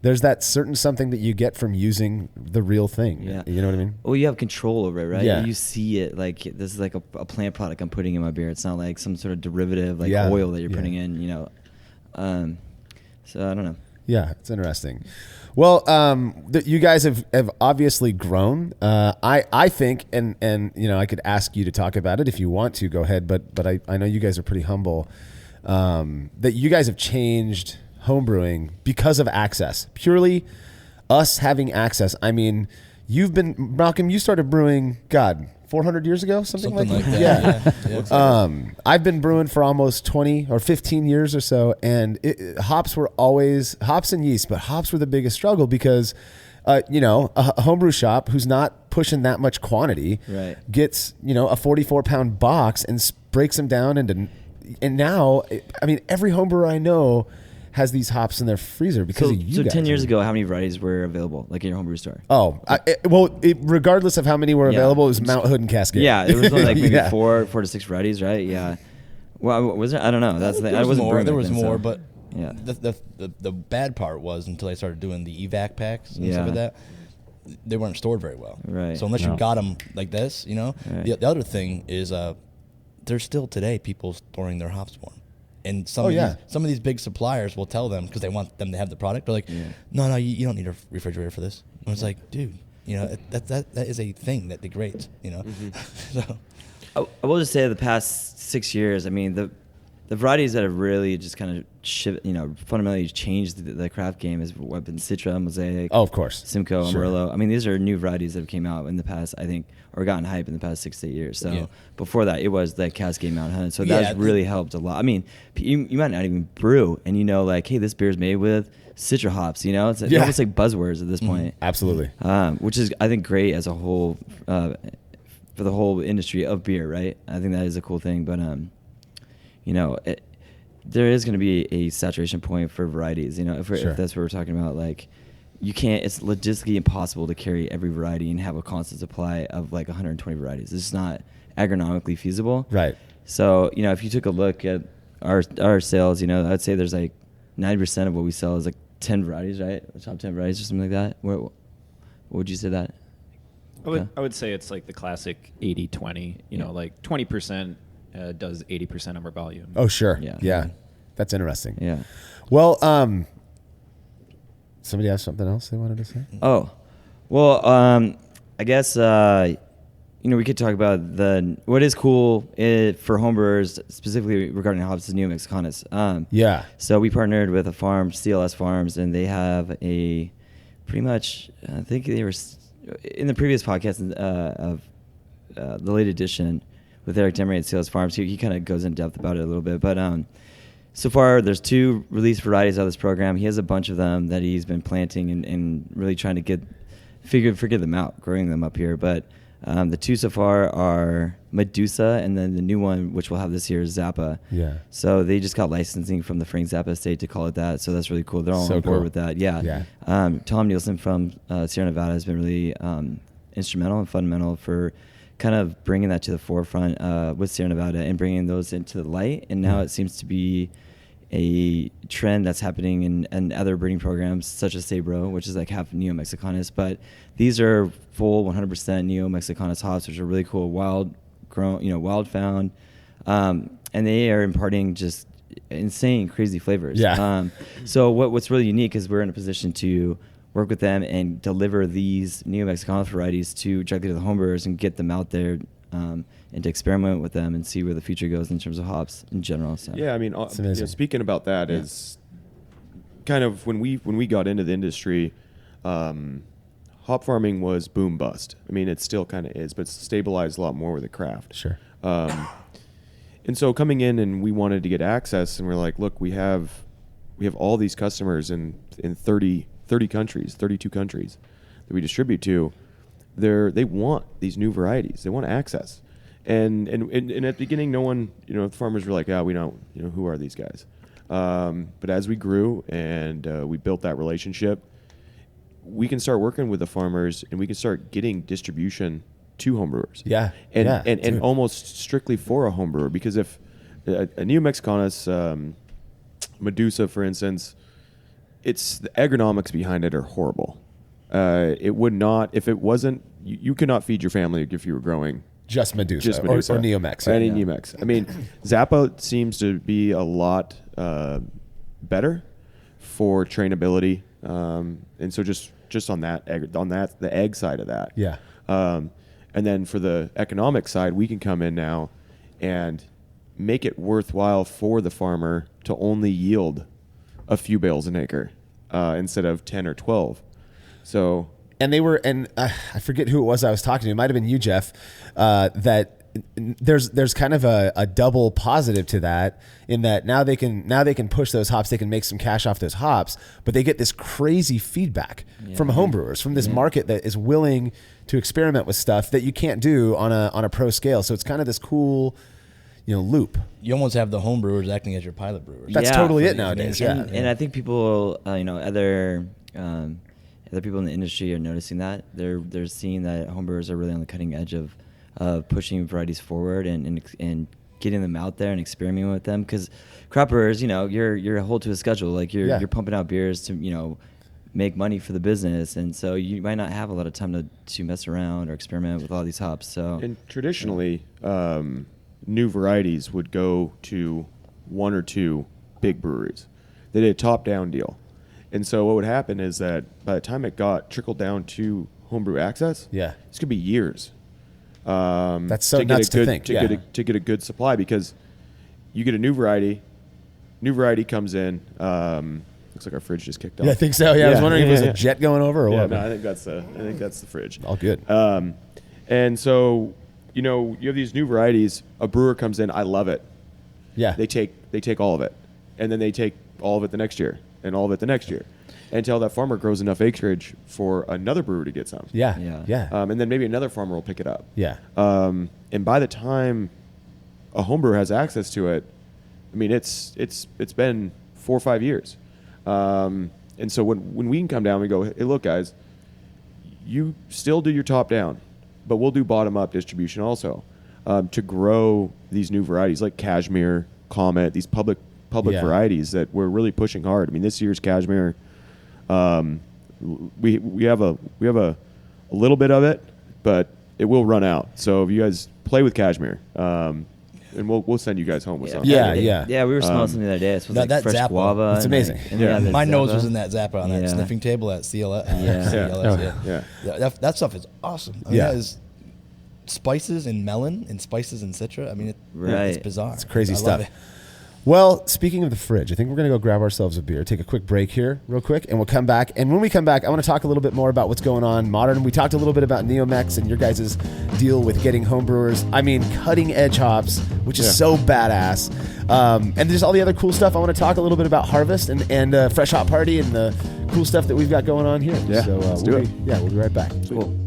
there's that certain something that you get from using the real thing. You know what I mean? Well, you have control over it, right? Yeah. You see it like this is like a plant product I'm putting in my beer. It's not like some sort of derivative like oil that you're putting in, so I don't know. Yeah, it's interesting. Well, you guys have obviously grown. I think, and I could ask you to talk about it if you want to. Go ahead, but I know you guys are pretty humble. That you guys have changed homebrewing because of access. Purely us having access. I mean, Malcolm, you started brewing, 400 years ago, something like that. Yeah. I've been brewing for almost 20 or 15 years or so, and hops and yeast, but hops were the biggest struggle because, a homebrew shop who's not pushing that much quantity gets, a 44-pound box and breaks them down and now, I mean, every homebrewer I know has these hops in their freezer because of you guys. 10 years ago, how many varieties were available, like in your homebrew store? Oh, regardless of how many were available, it was Mount Hood and Cascade. Yeah, it was like maybe 4 to 6 varieties, right? Yeah. Well, was there? I don't know. There was more, but the bad part was until I started doing the evac packs and stuff like that, they weren't stored very well. Right. So unless you got them like this, the other thing is there's still today people storing their hops warm. And some of these big suppliers will tell them because they want them to have the product. They're like, no, you don't need a refrigerator for this. And it's like, dude, that is a thing that degrades. So I will just say the past 6 years, I mean, the varieties that have really just kind of fundamentally changed the craft game has been Citra, Mosaic, of course, Simcoe, Amarillo. I mean, these are new varieties that have came out in the past, I think, or gotten hype in the past 6 to 8 years. So before that, it was the Cascade Mount Hunt. So that's really helped a lot. I mean, you might not even brew, and like, hey, this beer's made with Citra hops. It's almost like buzzwords at this point. Absolutely. Which is, I think, great as a whole for the whole industry of beer, right? I think that is a cool thing, but there is going to be a saturation point for varieties. If that's what we're talking about, like. You can't. It's logistically impossible to carry every variety and have a constant supply of like 120 varieties. It's just not agronomically feasible. Right. So if you took a look at our sales, I'd say there's like 90% of what we sell is like 10 varieties, right? The top 10 varieties or something like that. What would you say that? I would say it's like the classic 80-20. Like 20% does 80% of our volume. Oh, sure. Yeah. Yeah. That's interesting. Yeah. Well, somebody has something else they wanted to say? Oh, well, I guess we could talk about what is cool for homebrewers, specifically regarding hops, is Neo Mexicanas. Yeah. So we partnered with a farm, CLS Farms, and they have a pretty much. I think they were in the previous podcast of the late edition with Eric Demery at CLS Farms. He kind of goes in depth about it a little bit, but so far there's 2 released varieties out of this program. He has a bunch of them that he's been planting and really trying to figure them out, growing them up here, but. The 2 so far are Medusa, and then the new one, which we'll have this year, is Zappa. Yeah. So they just got licensing from the Frank Zappa estate to call it that. So that's really cool. They're all on board with that. Yeah. Tom Nielsen from Sierra Nevada has been really instrumental and fundamental for kind of bringing that to the forefront with Sierra Nevada and bringing those into the light. And now it seems to be a trend that's happening in other breeding programs such as Sabro, which is like half Neo Mexicanas, but these are full 100% Neo Mexicanas hops, which are really cool, wild grown, wild found, and they are imparting just insane, crazy flavors. Yeah. So what's really unique is we're in a position to work with them and deliver these Neo Mexicanas varieties directly to the homebrewers and get them out there. And to experiment with them and see where the future goes in terms of hops in general. So. Yeah, I mean, speaking about that is kind of when we got into the industry, hop farming was boom bust. I mean, it still kind of is, but it's stabilized a lot more with the craft. Sure. And so coming in and we wanted to get access, and we're like, look, we have all these customers in 30 countries, 32 countries that we distribute to. They want these new varieties. They want access. And at the beginning, no one, the farmers were like, we don't, who are these guys? But as we grew and we built that relationship, we can start working with the farmers and we can start getting distribution to homebrewers. Yeah. And almost strictly for a homebrewer, because if a Neo Mexicanas, Medusa, for instance, it's the agronomics behind it are horrible. It would not, if it wasn't, you could not feed your family if you were growing just Medusa, or Neo Mex. Any Neo Mex. I mean, Zappa seems to be a lot better for trainability, and so just on that the egg side of that. Yeah. And then for the economic side, we can come in now and make it worthwhile for the farmer to only yield a few bales an acre instead of 10 or 12. So. And I forget who it was I was talking to. It might have been you, Jeff. That there's kind of a double positive to that, in that now they can push those hops, they can make some cash off those hops, but they get this crazy feedback from homebrewers, from this market that is willing to experiment with stuff that you can't do on a pro scale. So it's kind of this cool, loop. You almost have the homebrewers acting as your pilot brewers. That's totally it nowadays. And I think people, other people in the industry are noticing that. They're seeing that homebrewers are really on the cutting edge of pushing varieties forward and getting them out there and experimenting with them. Because craft brewers, you're held to a schedule. Like you're pumping out beers to make money for the business, and so you might not have a lot of time to mess around or experiment with all these hops. So and traditionally, new varieties would go to 1 or 2 big breweries. They did a top-down deal. And so what would happen is that by the time it trickled down to homebrew access, it's going to be years. That's so nuts to think. To get a good supply, because you get a new variety comes in. Looks like our fridge just kicked off. Yeah, I think so. Yeah, I was wondering if it was a jet going over or what. No, I think that's the fridge. All good. And so you have these new varieties. A brewer comes in. I love it. Yeah. They take all of it, and then they take all of it the next year, and all of it the next year, until that farmer grows enough acreage for another brewer to get some. Yeah. And then maybe another farmer will pick it up. Yeah. And by the time a home brewer has access to it, I mean, it's been 4 or 5 years. And so when we can come down, we go, hey, look, guys, you still do your top down, but we'll do bottom up distribution also, to grow these new varieties like Cashmere, Comet, these public varieties that we're really pushing hard. I mean, this year's Cashmere, we have a little bit of it, but it will run out. So if you guys play with Cashmere, and we'll send you guys home with something. Yeah. Yeah, we were smelling something the other day. It was like that fresh Zappa. guava. It's and amazing. Like, and yeah. My nose was Zappa. in that Zappa on that Yeah. sniffing table at CLS. Yeah. Yeah, that stuff is awesome. I mean, Yeah. that is spices and melon and spices and citra. I mean, Right. it's bizarre. It's crazy I love stuff. it. Well, speaking of the fridge, I think we're going to go grab ourselves a beer, take a quick break here real quick, and we'll come back. And when we come back, I want to talk a little bit more about what's going on modern. We talked a little bit about Neomex and your guys' deal with getting homebrewers. I mean, cutting edge hops, which is so badass. And there's all the other cool stuff. I want to talk a little bit about Harvest and Fresh Hop Party and the cool stuff that we've got going on here. Yeah, so let's do it. Yeah, we'll be right back. Cool.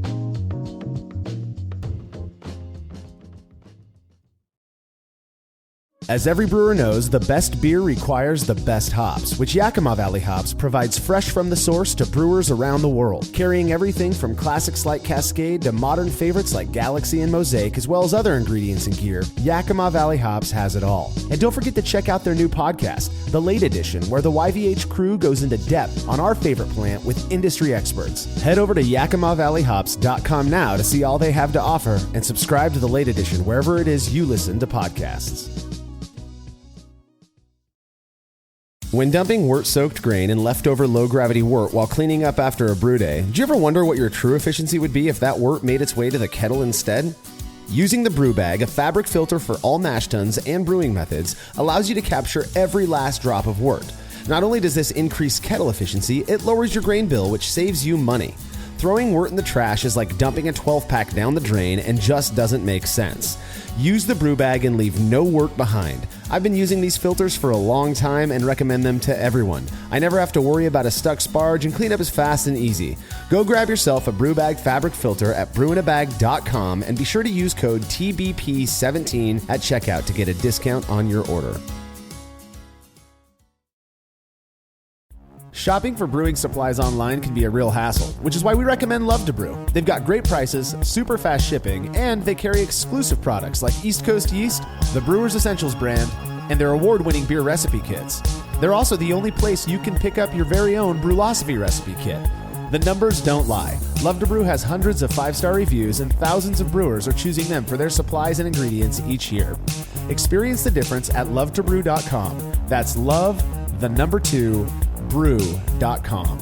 As every brewer knows, the best beer requires the best hops, which Yakima Valley Hops provides fresh from the source to brewers around the world, carrying everything from classics like Cascade to modern favorites like Galaxy and Mosaic, as well as other ingredients and gear. Yakima Valley Hops has it all. And don't forget to check out their new podcast, The Late Edition, where the YVH crew goes into depth on our favorite plant with industry experts. Head over to YakimaValleyHops.com now to see all they have to offer and subscribe to The Late Edition wherever it is you listen to podcasts. When dumping wort-soaked grain and leftover low-gravity wort while cleaning up after a brew day, do you ever wonder what your true efficiency would be if that wort made its way to the kettle instead? Using the brew bag, a fabric filter for all mash tuns and brewing methods, allows you to capture every last drop of wort. Not only does this increase kettle efficiency, it lowers your grain bill, which saves you money. Throwing wort in the trash is like dumping a 12-pack down the drain and just doesn't make sense. Use the brew bag and leave no wort behind. I've been using these filters for a long time and recommend them to everyone. I never have to worry about a stuck sparge and cleanup is fast and easy. Go grab yourself a brew bag fabric filter at brewinabag.com and be sure to use code TBP17 at checkout to get a discount on your order. Shopping for brewing supplies online can be a real hassle, which is why we recommend Love to Brew. They've got great prices, super fast shipping, and they carry exclusive products like East Coast Yeast, the Brewer's Essentials brand, and their award-winning beer recipe kits. They're also the only place you can pick up your very own Brülosophy recipe kit. The numbers don't lie. Love to Brew has hundreds of 5-star reviews and thousands of brewers are choosing them for their supplies and ingredients each year. Experience the difference at lovetobrew.com. That's love, the number 2, brew.com.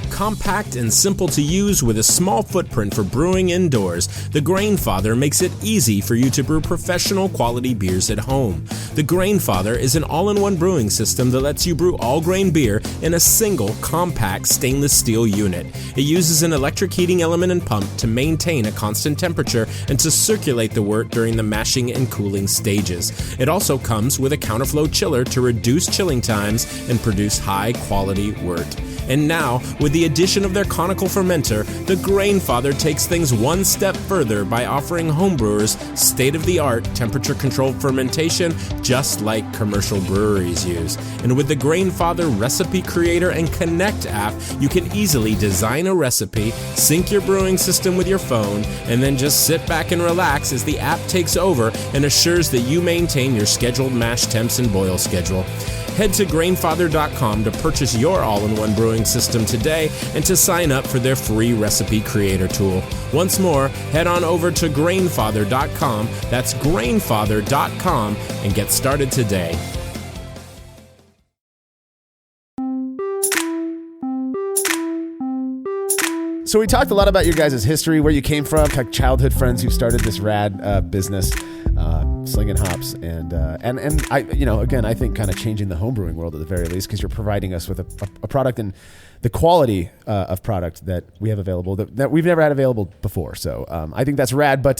Compact and simple to use with a small footprint for brewing indoors, the Grainfather makes it easy for you to brew professional quality beers at home. The Grainfather is an all-in-one brewing system that lets you brew all grain beer in a single compact stainless steel unit. It uses an electric heating element and pump to maintain a constant temperature and to circulate the wort during the mashing and cooling stages. It also comes with a counterflow chiller to reduce chilling times and produce high-quality wort. And now, with the addition of their conical fermenter, the Grainfather takes things one step further by offering homebrewers state-of-the-art temperature-controlled fermentation just like commercial breweries use. And with the Grainfather Recipe Creator and Connect app, you can easily design a recipe, sync your brewing system with your phone, and then just sit back and relax as the app takes over and assures that you maintain your scheduled mash temps and boil schedule. Head to Grainfather.com to purchase your all-in-one brewing system today and to sign up for their free recipe creator tool. Once more, head on over to Grainfather.com, that's Grainfather.com, and get started today. So we talked a lot about your guys' history, where you came from, like childhood friends who started this rad business, slinging hops, and I, again, I think kind of changing the homebrewing world at the very least, because you're providing us with a product and the quality of product that we have available that we've never had available before. So I think that's rad. But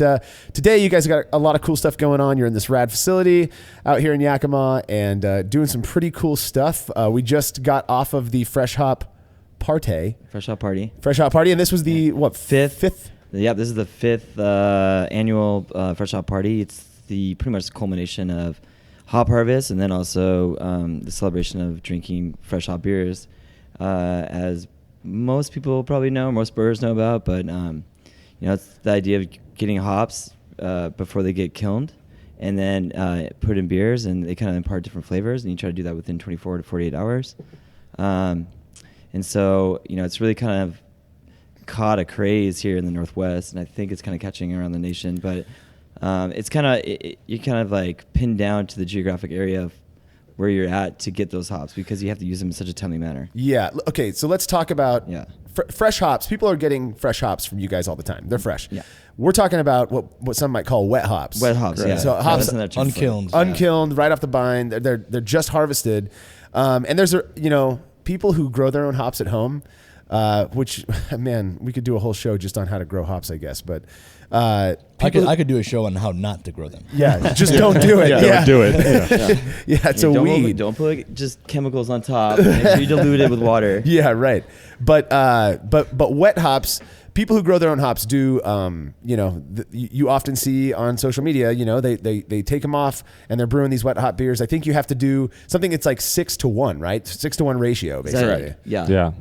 today you guys got a lot of cool stuff going on. You're in this rad facility out here in Yakima and doing some pretty cool stuff. We just got off of the Fresh Hop Party. Fresh Hop Party. And this was the fifth? Yeah, this is the fifth annual Fresh Hop Party. It's the pretty much culmination of hop harvest, and then also the celebration of drinking fresh hop beers, as most people probably know, most brewers know about. But it's the idea of getting hops before they get kilned, and then put in beers, and they kind of impart different flavors, and you try to do that within 24 to 48 hours. And so, it's really kind of caught a craze here in the Northwest, and I think it's kind of catching around the nation. But it's kind of you're kind of like pinned down to the geographic area of where you're at to get those hops because you have to use them in such a timely manner. Yeah. Okay. So let's talk about fresh hops. People are getting fresh hops from you guys all the time. They're fresh. Yeah. We're talking about what some might call wet hops. Wet hops. Right. Yeah. So hops unkilned. Unkilned, right off the vine. They're just harvested. And there's people who grow their own hops at home. Which, man, we could do a whole show just on how to grow hops, I guess. But I could do a show on how not to grow them. Yeah, just don't do it. Don't do it. Yeah, it's a weed. Don't put just chemicals on top. Make sure you dilute it with water. Yeah, right. But wet hops. People who grow their own hops do, you often see on social media, they take them off and they're brewing these wet hop beers. I think you have to do something. It's like 6-to-1, right? 6-to-1 ratio, basically. Yeah.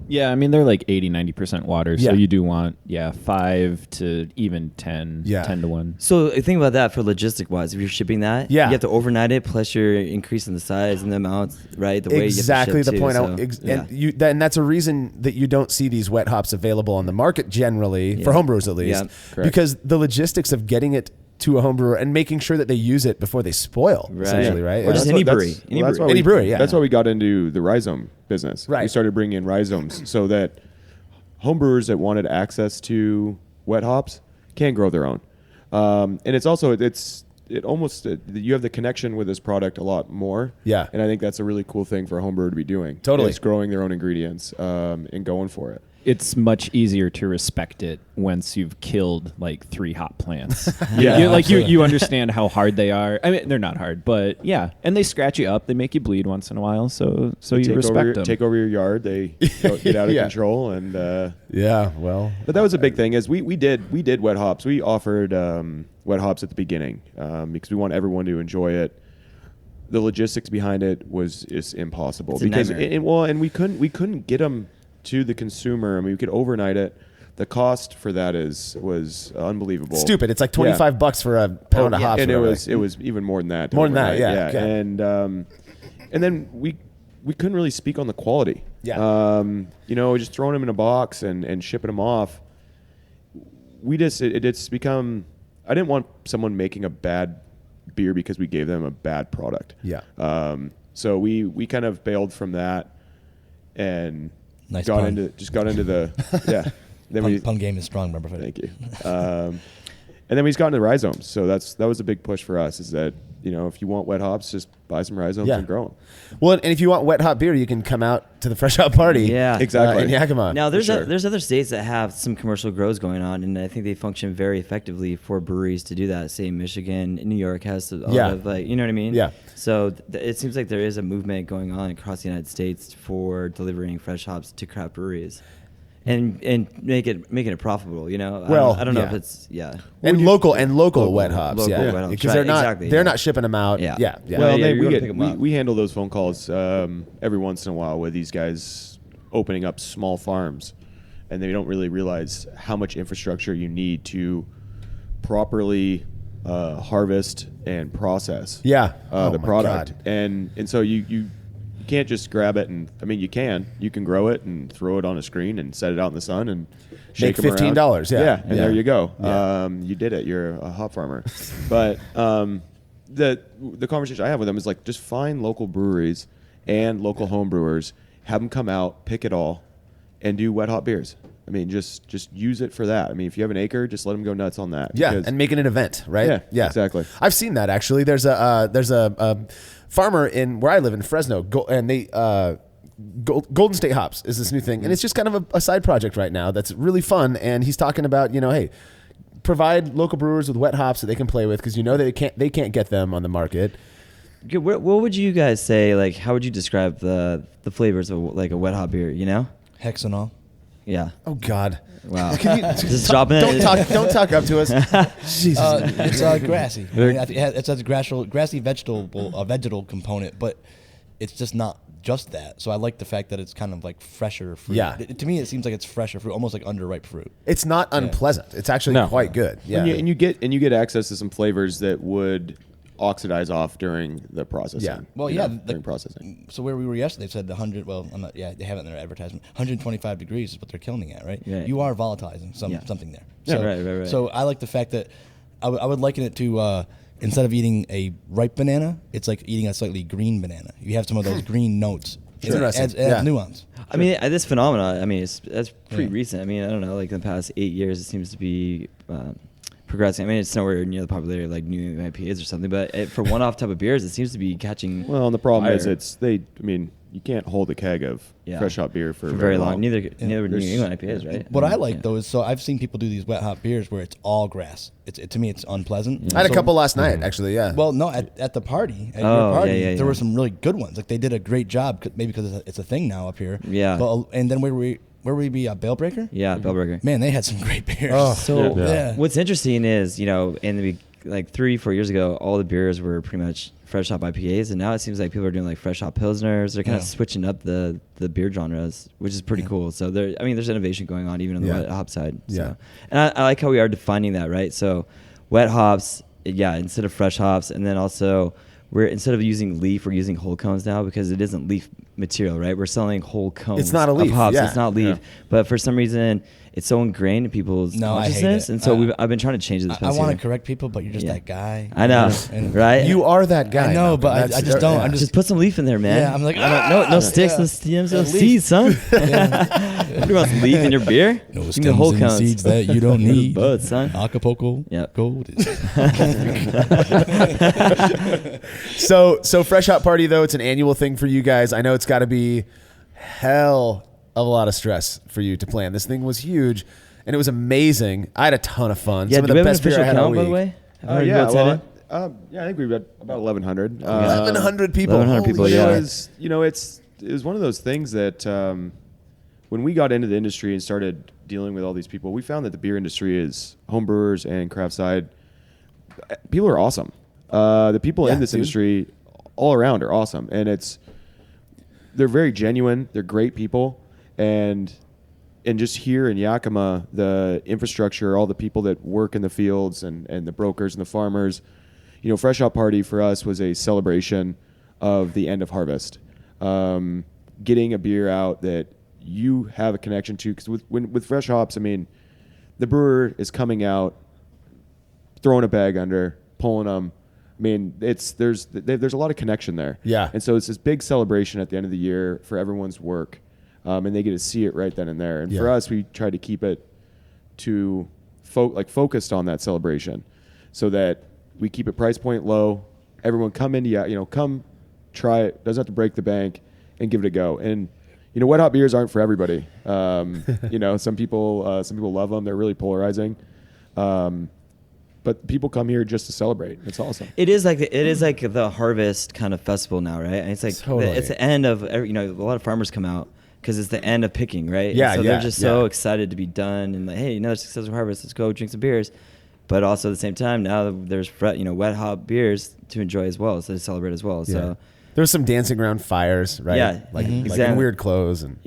Yeah, I mean, they're like 80-90% water. So you do want, 5 to even 10, 10-to-1. So think about that for logistic wise. If you're shipping that, you have to overnight it, plus you're increasing the size and the amount, right? The way exactly you have to the ship point. And that's a reason that you don't see these wet hops available on the market generally, for homebrewers at least, because the logistics of getting it to a homebrewer and making sure that they use it before they spoil, essentially, right? Or just any brewery. Any brewery, That's why we got into the rhizome business. Right. We started bringing in rhizomes so that homebrewers that wanted access to wet hops can grow their own. And it's also, you have the connection with this product a lot more. Yeah. And I think that's a really cool thing for a homebrewer to be doing. Totally. It's growing their own ingredients and going for it. It's much easier to respect it once you've killed like 3 hop plants. You understand how hard they are. I mean, they're not hard, but and they scratch you up. They make you bleed once in a while, so you respect them. Take over your yard. They get out of control, and But that was a big thing. Is we did wet hops. We offered wet hops at the beginning because we want everyone to enjoy it. The logistics behind it is impossible because and we couldn't get them to the consumer. I mean, we could overnight it. The cost for that was unbelievable. Stupid. It's like $25 for a pound of hops. And it was even more than that. More than that, yeah. And then we couldn't really speak on the quality. Yeah. Just throwing them in a box and shipping them off. It's become. I didn't want someone making a bad beer because we gave them a bad product. Yeah. So we kind of bailed from that and. Nice got into the Then pun game is strong, brother. Thank you. And then we just got into rhizomes. So that was a big push for us. Is that if you want wet hops, just buy some rhizomes and grow them. Well, and if you want wet hop beer, you can come out to the Fresh Hop Party. Yeah, exactly. In Yakima. Now there's other states that have some commercial grows going on, and I think they function very effectively for breweries to do that. Say Michigan, New York has a lot of you know what I mean? Yeah. So it seems like there is a movement going on across the United States for delivering fresh hops to craft breweries. And making it profitable, Well, I don't know if it's and local wet hops, because they're not shipping them out. Yeah. Well, we handle those phone calls every once in a while with these guys opening up small farms, and they don't really realize how much infrastructure you need to properly harvest and process the product, and so you can't just grab it and you can grow it and throw it on a screen and set it out in the sun and shake make $15. There you go. You did it. You're a hop farmer. But the conversation I have with them is like, just find local breweries and local home brewers, have them come out, pick it all, and do wet hop beers. I mean, just use it for that. I mean, if you have an acre, just let them go nuts on that. Yeah, and make it an event, right? Yeah, exactly. I've seen that actually. There's a farmer in where I live in Fresno, and they Golden State Hops is this new thing, and it's just kind of a side project right now that's really fun. And he's talking about hey, provide local brewers with wet hops that they can play with because they can't get them on the market. What would you guys say? Like, how would you describe the flavors of like a wet hop beer? Hexanol. Yeah. Oh God. Wow. Can you just dropping it? Don't talk up to us. Jesus. It's grassy. It's a grassy vegetable component, but it's just not just that. So I like the fact that it's kind of like fresher fruit. Yeah. To me, it seems like it's fresher fruit, almost like underripe fruit. It's not unpleasant. It's actually quite good. Yeah. And you get access to some flavors that would oxidize off during the processing. Yeah. Well, during processing. So where we were yesterday, they said 100. Well, they have it in their advertisement. 125 degrees is what they're kilning at, right? Yeah. You are volatilizing something there. Yeah. So, Right. So I like the fact that I would liken it to instead of eating a ripe banana, it's like eating a slightly green banana. You have some of those green notes. It adds nuance. I mean, this phenomenon, that's pretty recent. I mean, I don't know, like in the past 8 years, it seems to be progressing. I mean, it's nowhere near the popularity of like New England IPAs or something, but for one-off type of beers, it seems to be catching. Well, and the problem fire. is you can't hold a keg of fresh hop beer for very long. Neither New England IPAs, right? What I like though is, so I've seen people do these wet hop beers where it's all grass. To me, it's unpleasant. I had a couple last night, actually. Yeah. Well, no, at the party, your party, there were some really good ones. Like they did a great job, maybe because it's a thing now up here. Yeah. But, and then where would we be? Bale Breaker? Yeah, Bale Breaker. Man, they had some great beers. What's interesting is, like 3-4 years ago, all the beers were pretty much fresh hop IPAs, and now it seems like people are doing like fresh hop pilsners. They're kind of switching up the beer genres, which is pretty cool. So there's innovation going on even on the wet hop side. So. Yeah. And I like how we are defining that, right? So wet hops, instead of fresh hops, and then also instead of using leaf, we're using whole cones now because it isn't leaf material, right? We're selling whole cones. It's not a leaf. Of hops. Yeah. It's not leaf, but for some reason, it's so ingrained in people's consciousness, and so I've been trying to change this. I want to correct people, but you're just that guy. I know, right? You are that guy. I know, but I just don't. I'm just put some leaf in there, man. Yeah, I'm like, no sticks, no stems, no seeds, son. You want some leaf in your beer? No stems whole and seeds that you don't need. Both, son. Acapulco. Yep. Gold. So Fresh Hop Party, though, it's an annual thing for you guys. I know it's got to be hell of a lot of stress for you to plan. This thing was huge, and it was amazing. I had a ton of fun. Yeah, some of the best beer I had all week. By the way? I think we've got about 1,100. 1,100 people. 1,100 people. Yeah. It was one of those things that when we got into the industry and started dealing with all these people, we found that the beer industry is homebrewers and craft side. People are awesome. The people in this industry all around are awesome, and they're very genuine. They're great people, and just here in Yakima, the infrastructure, all the people that work in the fields and the brokers and the farmers, Fresh Hop Party for us was a celebration of the end of harvest. Getting a beer out that you have a connection to, because with fresh hops, the brewer is coming out, throwing a bag under, pulling them. There's a lot of connection there. Yeah. And so it's this big celebration at the end of the year for everyone's work. And they get to see it right then and there. And for us, we try to keep it to focused on that celebration, so that we keep it price point low. Everyone come try it. Doesn't have to break the bank, and give it a go. And wet hop beers aren't for everybody. Some people love them. They're really polarizing. But people come here just to celebrate. It's awesome. It is like the harvest kind of festival now, right? And it's like it's the end of a lot of farmers come out because it's the end of picking, right? Yeah, and so they're just so excited to be done and like, hey, another successful harvest. Let's go drink some beers. But also at the same time, now there's wet hop beers to enjoy as well, so to celebrate as well. Yeah. So there was some dancing around fires, right? Yeah, like exactly. in weird clothes and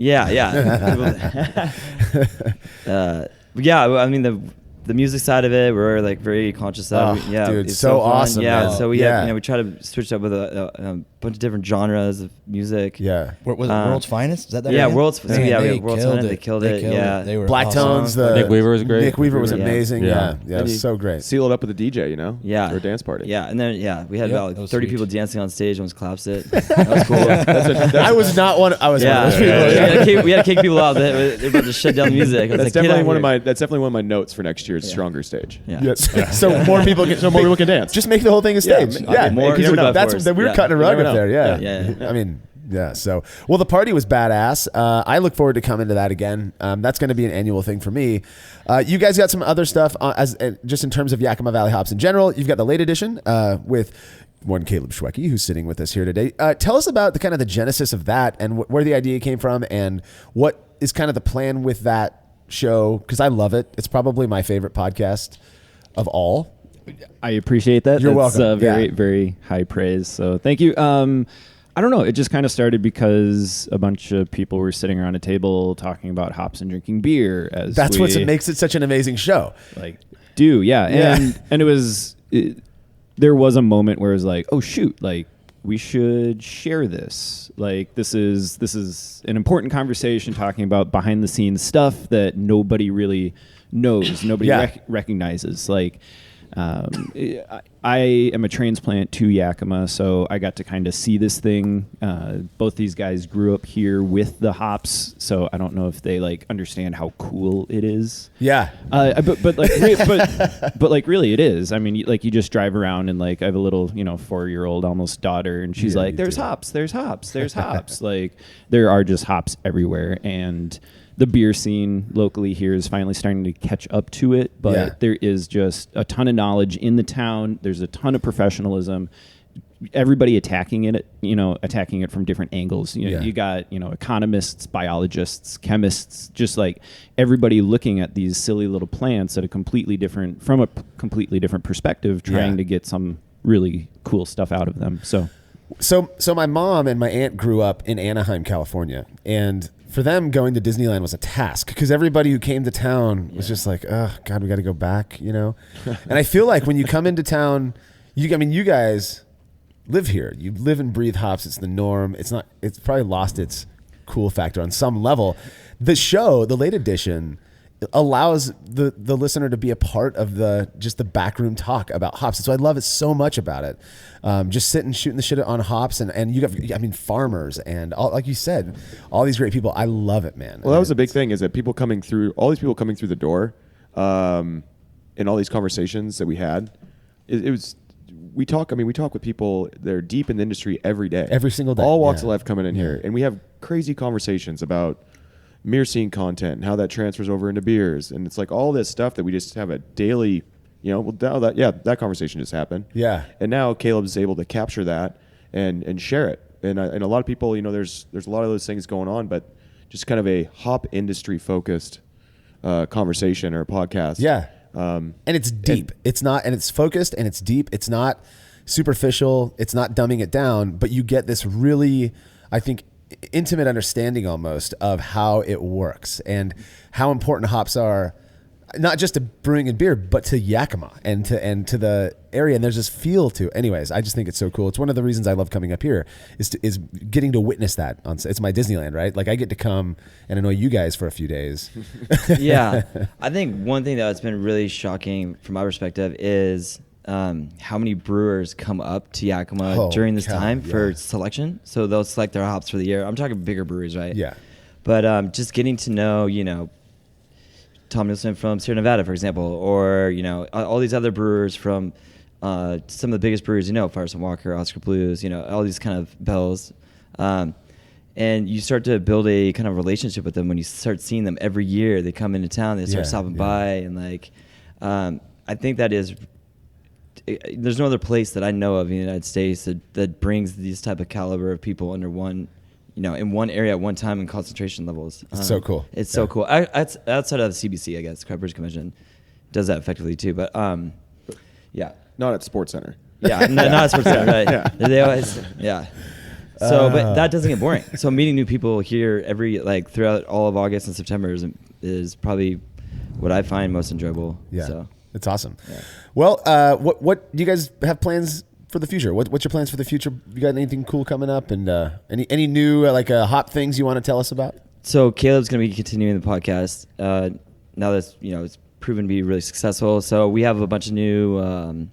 the music side of it, we're like very conscious of. Dude, it's so fun. awesome. Yeah, man. so we try to switch up with a bunch of different genres of music. Yeah, was it World's Finest? Is that yeah, band? World's. So we have World's Finest. They killed it. Yeah, they were Black awesome. Tones. Nick Weaver was great. Nick Weaver was amazing. Yeah, it was so great. Seal it up with a DJ, Yeah, or a dance party. Yeah, and then we had about 30 sweet. people dancing on stage. Once claps it. That was cool. I was not one. I was one of those people. We had to kick people out. They're about to shut down the music. That's definitely one of my notes for next year's Stronger Stage. Yeah. Yes. So more people can dance. Just make the whole thing a stage. Yeah, more. That's we were cutting a rug up there. Yeah. I mean. Yeah. So, the party was badass. I look forward to coming to that again. That's going to be an annual thing for me. You guys got some other stuff just in terms of Yakima Valley Hops in general. You've got the late edition with one Caleb Schwecke, who's sitting with us here today. Tell us about the genesis of that and where the idea came from and what is kind of the plan with that show, because I love it. It's probably my favorite podcast of all. I appreciate that. You're That's welcome. Very, very high praise. So thank you. I don't know. It just kind of started because a bunch of people were sitting around a table talking about hops and drinking beer. That's what makes it such an amazing show. And it was there was a moment where it was like, oh shoot, like we should share this. Like this is an important conversation talking about behind the scenes stuff that nobody really knows, nobody recognizes. Like I am a transplant to Yakima, so I got to kind of see this thing. Both these guys grew up here with the hops, so I don't know if they like understand how cool it is. Yeah. But like really it is. I mean, like you just drive around and like I have a little 4-year-old almost daughter, and she's like, "There's hops, there's hops, there's hops." Like there are just hops everywhere, and the beer scene locally here is finally starting to catch up to it, but there is just a ton of knowledge in the town. There's a ton of professionalism. Everybody attacking it from different angles. You got, economists, biologists, chemists, just like everybody looking at these silly little plants from a completely different perspective, trying to get some really cool stuff out of them. So my mom and my aunt grew up in Anaheim, California, and for them, going to Disneyland was a task because everybody who came to town was just like, "Oh God, we got to go back," And I feel like when you come into town, you guys live here. You live and breathe hops. It's the norm. It's probably lost its cool factor on some level. The show, the late edition, allows the listener to be a part of the backroom talk about hops. So I love it so much about it. Just sitting shooting the shit on hops, and you got farmers and all, like you said, all these great people. I love it, man. Well, that was a big thing, is that all these people coming through the door, and all these conversations that we had, we talk with people that are deep in the industry every day, every single day, all walks of life coming in here, and we have crazy conversations about scene content and how that transfers over into beers, and it's like all this stuff that we just have a daily, that conversation just happened. Yeah. And now Caleb's able to capture that and share it, and a lot of people, there's a lot of those things going on, but just kind of a hop industry focused conversation or podcast. Yeah. And it's deep. It's focused and it's deep. It's not superficial. It's not dumbing it down, but you get this really, I think, intimate understanding almost of how it works and how important hops are, not just to brewing and beer, but to Yakima and to the area. And there's this feel to. Anyways, I just think it's so cool. It's one of the reasons I love coming up here is getting to witness that. It's my Disneyland, right? Like I get to come and annoy you guys for a few days. Yeah, I think one thing that's been really shocking from my perspective is how many brewers come up to Yakima during this time for selection. So they'll select their hops for the year. I'm talking bigger breweries, right? Yeah. But just getting to know, Tom Nielsen from Sierra Nevada, for example, or, all these other brewers from some of the biggest breweries, Firestone Walker, Oscar Blues, all these kind of bells. And you start to build a kind of relationship with them when you start seeing them every year. They come into town, they start stopping by, and I think that is... There's no other place that I know of in the United States that brings these type of caliber of people under one, in one area at one time in concentration levels. It's so cool. It's so cool. Outside of the CBC, I guess, Craft Brewers Convention does that effectively too. But yeah, not at Sports Center. Yeah, not at Sports Center. Right? They always, So, but that doesn't get boring. So meeting new people here throughout all of August and September is probably what I find most enjoyable. Yeah. So. It's awesome. Yeah. Well, what do you guys have plans for the future? What's your plans for the future? You got anything cool coming up, and any new hop things you want to tell us about? So Caleb's going to be continuing the podcast now that it's proven to be really successful. So we have a bunch of new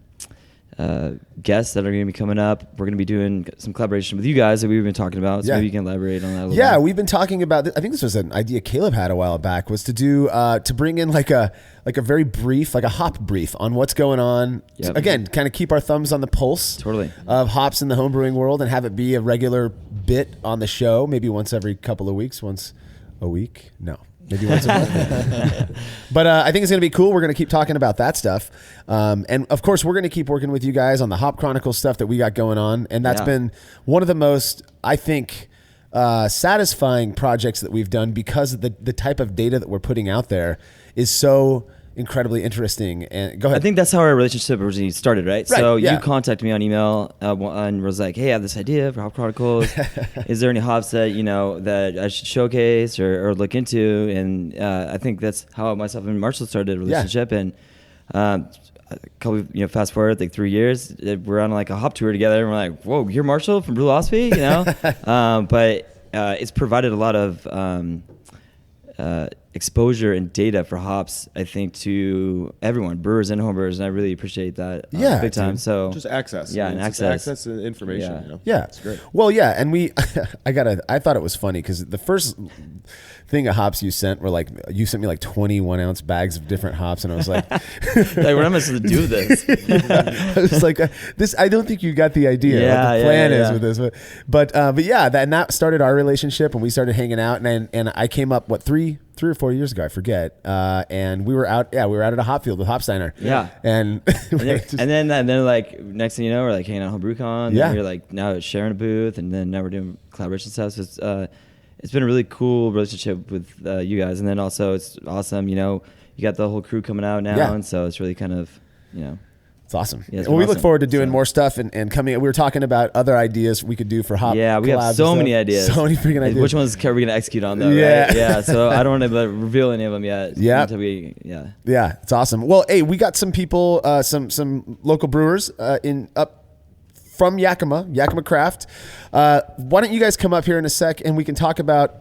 guests that are going to be coming up. We're going to be doing some collaboration with you guys that we've been talking about. So maybe you can elaborate on that a little bit. We've been talking about I think this was an idea Caleb had a while back, was to do to bring in like a very brief, like a hop brief on what's going on. Yep. Again, kind of keep our thumbs on the pulse of hops in the homebrewing world, and have it be a regular bit on the show, maybe once every couple of weeks, once a week. No. Maybe once a month. But I think it's going to be cool. We're going to keep talking about that stuff. And of course, we're going to keep working with you guys on the Hop Chronicles stuff that we got going on. And that's been one of the most, I think, satisfying projects that we've done, because the type of data that we're putting out there is so incredibly interesting. And go ahead. I think that's how our relationship originally started, right? So you contacted me on email and was like, "Hey, I have this idea for Hop Chronicles. Is there any hops that that I should showcase or look into?" And I think that's how myself and Marshall started a relationship. And couple, fast forward like 3 years, we're on like a hop tour together, and we're like, whoa, you're Marshall from Brülosophy, but it's provided a lot of exposure and data for hops, I think, to everyone, brewers and homebrewers, and I really appreciate that big time. So just access. Yeah, and access to information. Yeah. It's great. Well, yeah, and I thought it was funny because the first thing of hops you sent me like 21 ounce bags of different hops, and I was like, like, what am I supposed to do with this? I was like, this. I don't think you got the idea what the plan is with this, but yeah, that started our relationship, and we started hanging out, and I came up 3 or 4 years ago, I forget, and we were out at a hop field with Hopsteiner. Yeah, and then like next thing you know, we're like hanging out at HomebrewCon. Yeah, we're like now sharing a booth, and then now we're doing collaboration stuff. So it's been a really cool relationship with you guys, and then also it's awesome. You got the whole crew coming out now, and so it's really kind of It's awesome. Yeah, we look forward to doing more stuff and coming. We were talking about other ideas we could do for hop. Yeah, we have so many ideas. So many freaking ideas. Which ones are we going to execute on though? Yeah. Right? Yeah. So I don't want to reveal any of them yet. Yeah. Yeah, it's awesome. Well, hey, we got some people, some local brewers from Yakima Craft. Why don't you guys come up here in a sec and we can talk about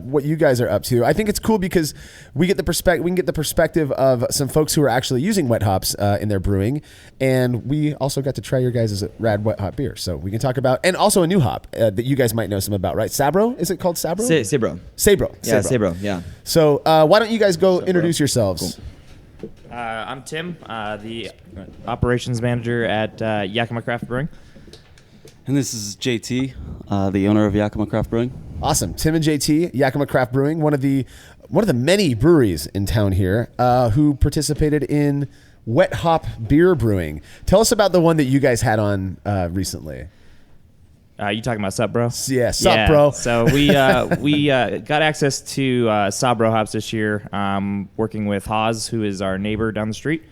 what you guys are up to. I think it's cool because we can get the perspective of some folks who are actually using wet hops in their brewing, and we also got to try your guys' rad wet hop beer. So we can talk about, and also a new hop that you guys might know some about, right? Sabro? Is it called Sabro? Sabro. Yeah, Sabro. Yeah. So why don't you guys go introduce yourselves? Cool. I'm Tim, the operations manager at Yakima Craft Brewing. And this is JT, the owner of Yakima Craft Brewing. Awesome. Tim and JT, Yakima Craft Brewing, one of the many breweries in town here who participated in wet hop beer brewing. Tell us about the one that you guys had on recently. You talking about Sup Bro? Yeah, Sup Bro. So we got access to Sabro hops this year, working with Haas, who is our neighbor down the street.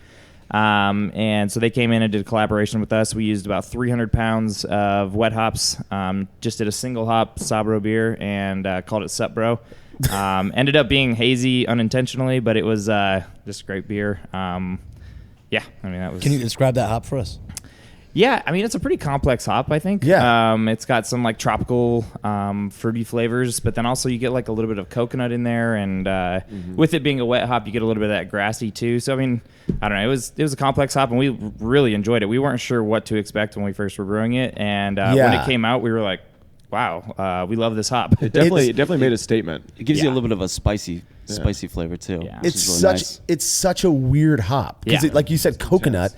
And so they came in and did a collaboration with us. We used about 300 pounds of wet hops, just did a single hop Sabro beer and called it Sup Bro. Ended up being hazy unintentionally, but it was just a great beer. Yeah, I mean, that was... Can you describe that hop for us? Yeah, I mean, it's a pretty complex hop, I think. Yeah. It's got some like tropical fruity flavors, but then also you get like a little bit of coconut in there, and with it being a wet hop, you get a little bit of that grassy too. So I mean, I don't know, it was a complex hop, and we really enjoyed it. We weren't sure what to expect when we first were brewing it, and when it came out, we were like, wow, we love this hop. It definitely made a statement. It gives you a little bit of a spicy flavor too. Yeah. It's such a weird hop because, like you said, coconut.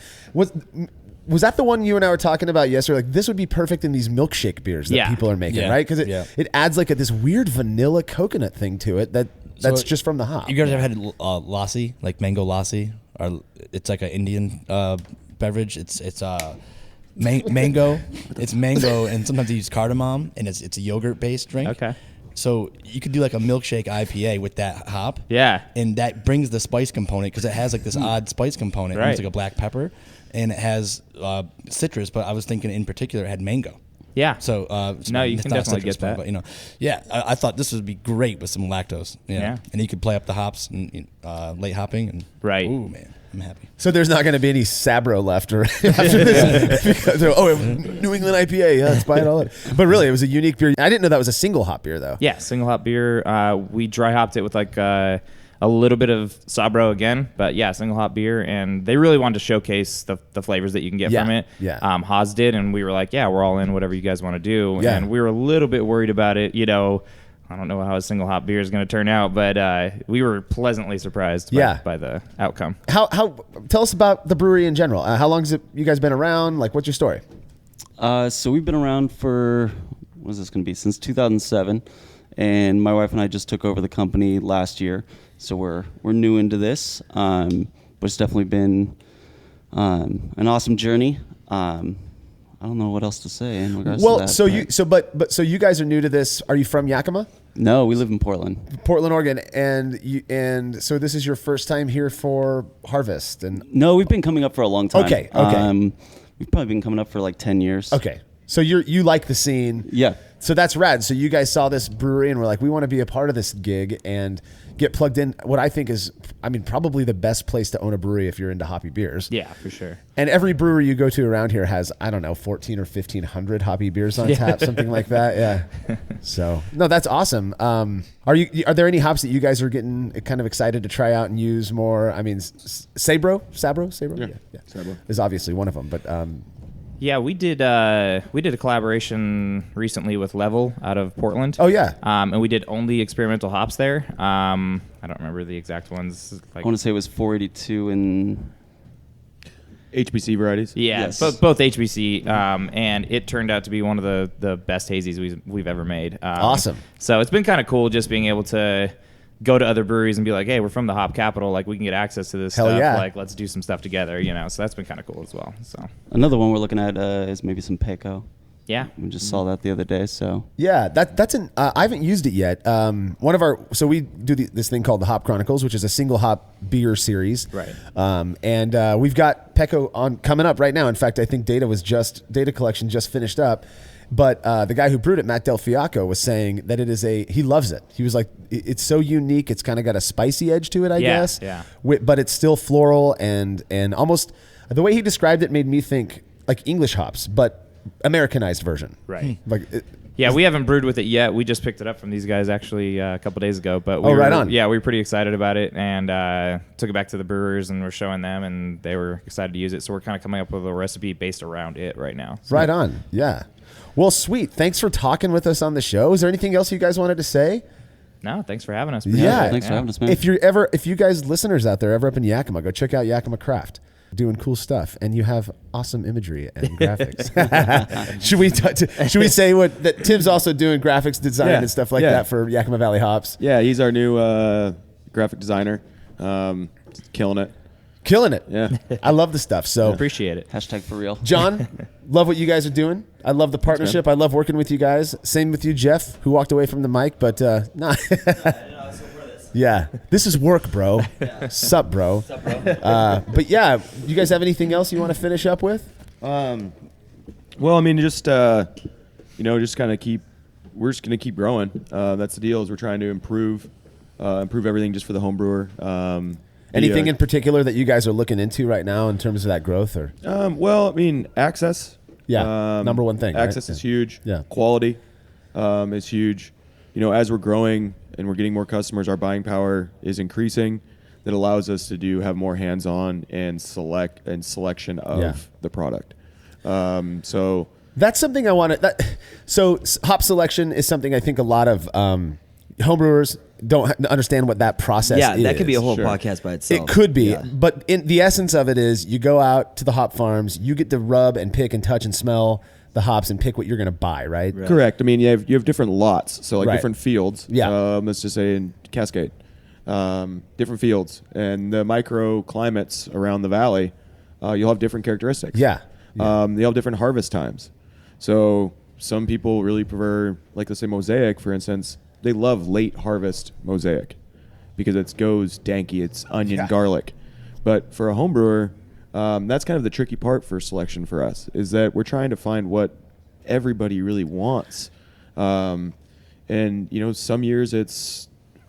Was that the one you and I were talking about yesterday? Like, this would be perfect in these milkshake beers that people are making, right? Because it adds like this weird vanilla coconut thing to it that's just from the hop. You guys ever had lassi, like mango lassi? Or it's like an Indian beverage. It's mango. It's mango, and sometimes they use cardamom, and it's a yogurt based drink. Okay. So you could do like a milkshake IPA with that hop. Yeah. And that brings the spice component because it has like this odd spice component. Right. It's like a black pepper, and it has citrus. But I was thinking in particular it had mango. Yeah. So no, you can definitely get that. But I thought this would be great with some lactose. Yeah. And you could play up the hops and late hopping and right. Ooh man, I'm happy. So there's not going to be any Sabro left or after this. Because, New England IPA, let's buy it all up. But really, it was a unique beer. I didn't know that was a single hop beer though. Yeah, single hop beer. We dry hopped it with like a little bit of Sabro again, but yeah, single hop beer, and they really wanted to showcase the flavors that you can get from it. Yeah. Haas did, and we were like, yeah, we're all in, whatever you guys want to do. Yeah. And we were a little bit worried about it, I don't know how a single hop beer is going to turn out, but we were pleasantly surprised by the outcome. How tell us about the brewery in general. How long has you guys been around? Like, what's your story? So we've been around for, what is this going to be, since 2007, and my wife and I just took over the company last year, so we're new into this, but it's definitely been an awesome journey. I don't know what else to say in regards to that. So you guys are new to this. Are you from Yakima? No, we live in Portland, Oregon, and so this is your first time here for Harvest. And no, we've been coming up for a long time. Okay. We've probably been coming up for like 10 years. Okay, so you like the scene. Yeah. So that's rad. So you guys saw this brewery and were like, we want to be a part of this gig and get plugged in. What I think is, probably the best place to own a brewery if you're into hoppy beers. Yeah, for sure. And every brewery you go to around here has, 14 or 1,500 hoppy beers on tap, something like that. Yeah. So no, that's awesome. Are there any hops that you guys are getting kind of excited to try out and use more? Sabro? Yeah. Sabro is obviously one of them, but yeah, we did a collaboration recently with Level out of Portland. Oh yeah, and we did only experimental hops there. I don't remember the exact ones. I want to say it was 482 and HBC varieties. Yeah, yes. both HBC, and it turned out to be one of the best hazies we've ever made. Awesome. So it's been kind of cool just being able to go to other breweries and be like, hey, we're from the hop capital, like we can get access to this stuff. Yeah. Like let's do some stuff together, So that's been kind of cool as well. So another one we're looking at is maybe some Peco. Yeah, we just saw that the other day. So yeah, that's I haven't used it yet. So we do this thing called the Hop Chronicles, which is a single hop beer series. Right. And we've got Peco on coming up right now. In fact, I think data collection just finished up. But the guy who brewed it, Matt Del Fiacco, was saying that he loves it. He was like, it's so unique. It's kind of got a spicy edge to it, I guess. Yeah. But it's still floral and almost the way he described it made me think like English hops, but Americanized version. Right. Yeah, we haven't brewed with it yet. We just picked it up from these guys actually a couple days ago. But right on. Yeah, we were pretty excited about it and took it back to the brewers and we're showing them and they were excited to use it. So we're kind of coming up with a recipe based around it right now. So. Right on. Yeah. Well, sweet. Thanks for talking with us on the show. Is there anything else you guys wanted to say? No, thanks for having us. Yeah. Thanks for having us, man. If you guys listeners out there ever up in Yakima, go check out Yakima Craft. Doing cool stuff, and you have awesome imagery and graphics. Should we say that Tim's also doing graphics design and stuff like that for Yakima Valley Hops? Yeah, he's our new graphic designer. Killing it. Yeah. I love the stuff. So appreciate it. Hashtag for real. John, love what you guys are doing. I love the partnership. I love working with you guys. Same with you, Jeff, who walked away from the mic, but nah. Yeah, this is work, bro. Sup, bro. But yeah, you guys have anything else you want to finish up with? Well, just kind of we're just gonna keep growing. That's the deal. Is we're trying to improve everything just for the home brewer. Anything in particular that you guys are looking into right now in terms of that growth, or? Access. Yeah, number one thing. Access is huge. Yeah, quality is huge. As we're growing and we're getting more customers, our buying power is increasing. That allows us to have more hands-on and selection of the product. So that's something I want to. So hop selection is something I think a lot of homebrewers don't understand what that process is. Yeah, that could be a whole podcast by itself. It could be, but in the essence of it is you go out to the hop farms, you get to rub and pick and touch and smell the hops and pick what you're going to buy, right? Correct. You have different lots, so different fields. Yeah. Let's just say in Cascade, different fields and the microclimates around the valley, you'll have different characteristics. Yeah. They'll have different harvest times. So some people really prefer, like let's say Mosaic, for instance. They love late harvest Mosaic because it goes danky. It's onion, garlic. But for a home brewer, that's kind of the tricky part for selection for us, is that we're trying to find what everybody really wants. And some years it's,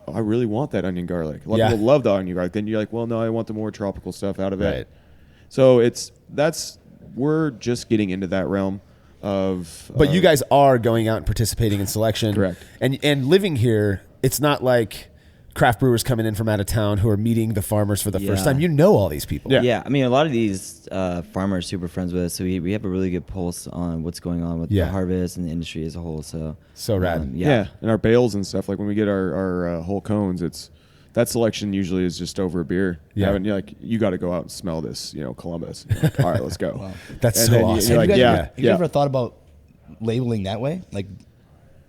I really want that onion garlic. A lot of people love the onion garlic. Then you're like, well, no, I want the more tropical stuff out of it. So we're just getting into that realm of. But you guys are going out and participating in selection. Correct. And living here, it's not like craft brewers coming in from out of town who are meeting the farmers for the first time. You know all these people. Yeah. A lot of these farmers are super friends with us, so we have a really good pulse on what's going on with the harvest and the industry as a whole. So rad. And our bales and stuff, like when we get our whole cones, that selection usually is just over a beer. Yeah. You got to go out and smell this, Columbus. All right, let's go. Wow. That's so awesome. Have you ever thought about labeling that way?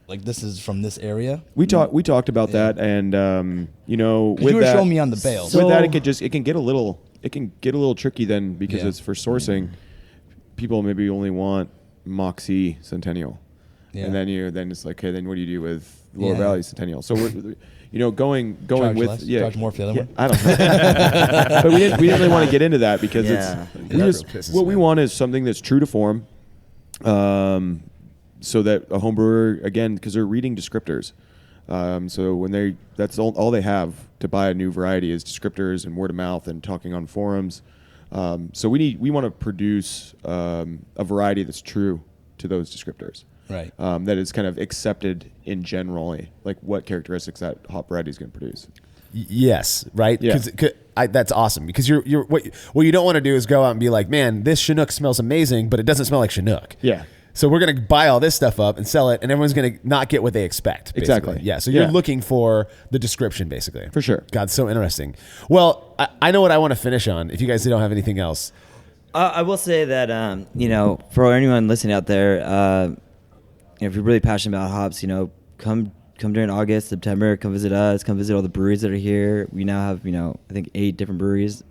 Like this is from this area. We talked about that, and with you were that, showing me on the bale. With that, it can get a little tricky then, because it's for sourcing. People maybe only want Moxie Centennial, and then it's like, okay, then what do you do with Lower Valley Centennial? So we're going charge with less? Charge more for the other one. I don't know, but we didn't really want to get into that because what we want is something that's true to form. so that a home brewer, again, because they're reading descriptors. So when that's all they have to buy a new variety is descriptors and word of mouth and talking on forums. So we want to produce a variety that's true to those descriptors. Right. That is kind of accepted in generally, like what characteristics that hop variety is going to produce. Yes, right. Yeah. That's awesome because you're what you don't want to do is go out and be like, man, this Chinook smells amazing, but it doesn't smell like Chinook. Yeah. So we're going to buy all this stuff up and sell it, and everyone's going to not get what they expect. Basically. Exactly. Yeah. So you're looking for the description, basically. For sure. God, so interesting. Well, I know what I want to finish on. If you guys don't have anything else, I will say that for anyone listening out there, if you're really passionate about hops, come during August, September, come visit us, come visit all the breweries that are here. We now have, I think 8 different breweries.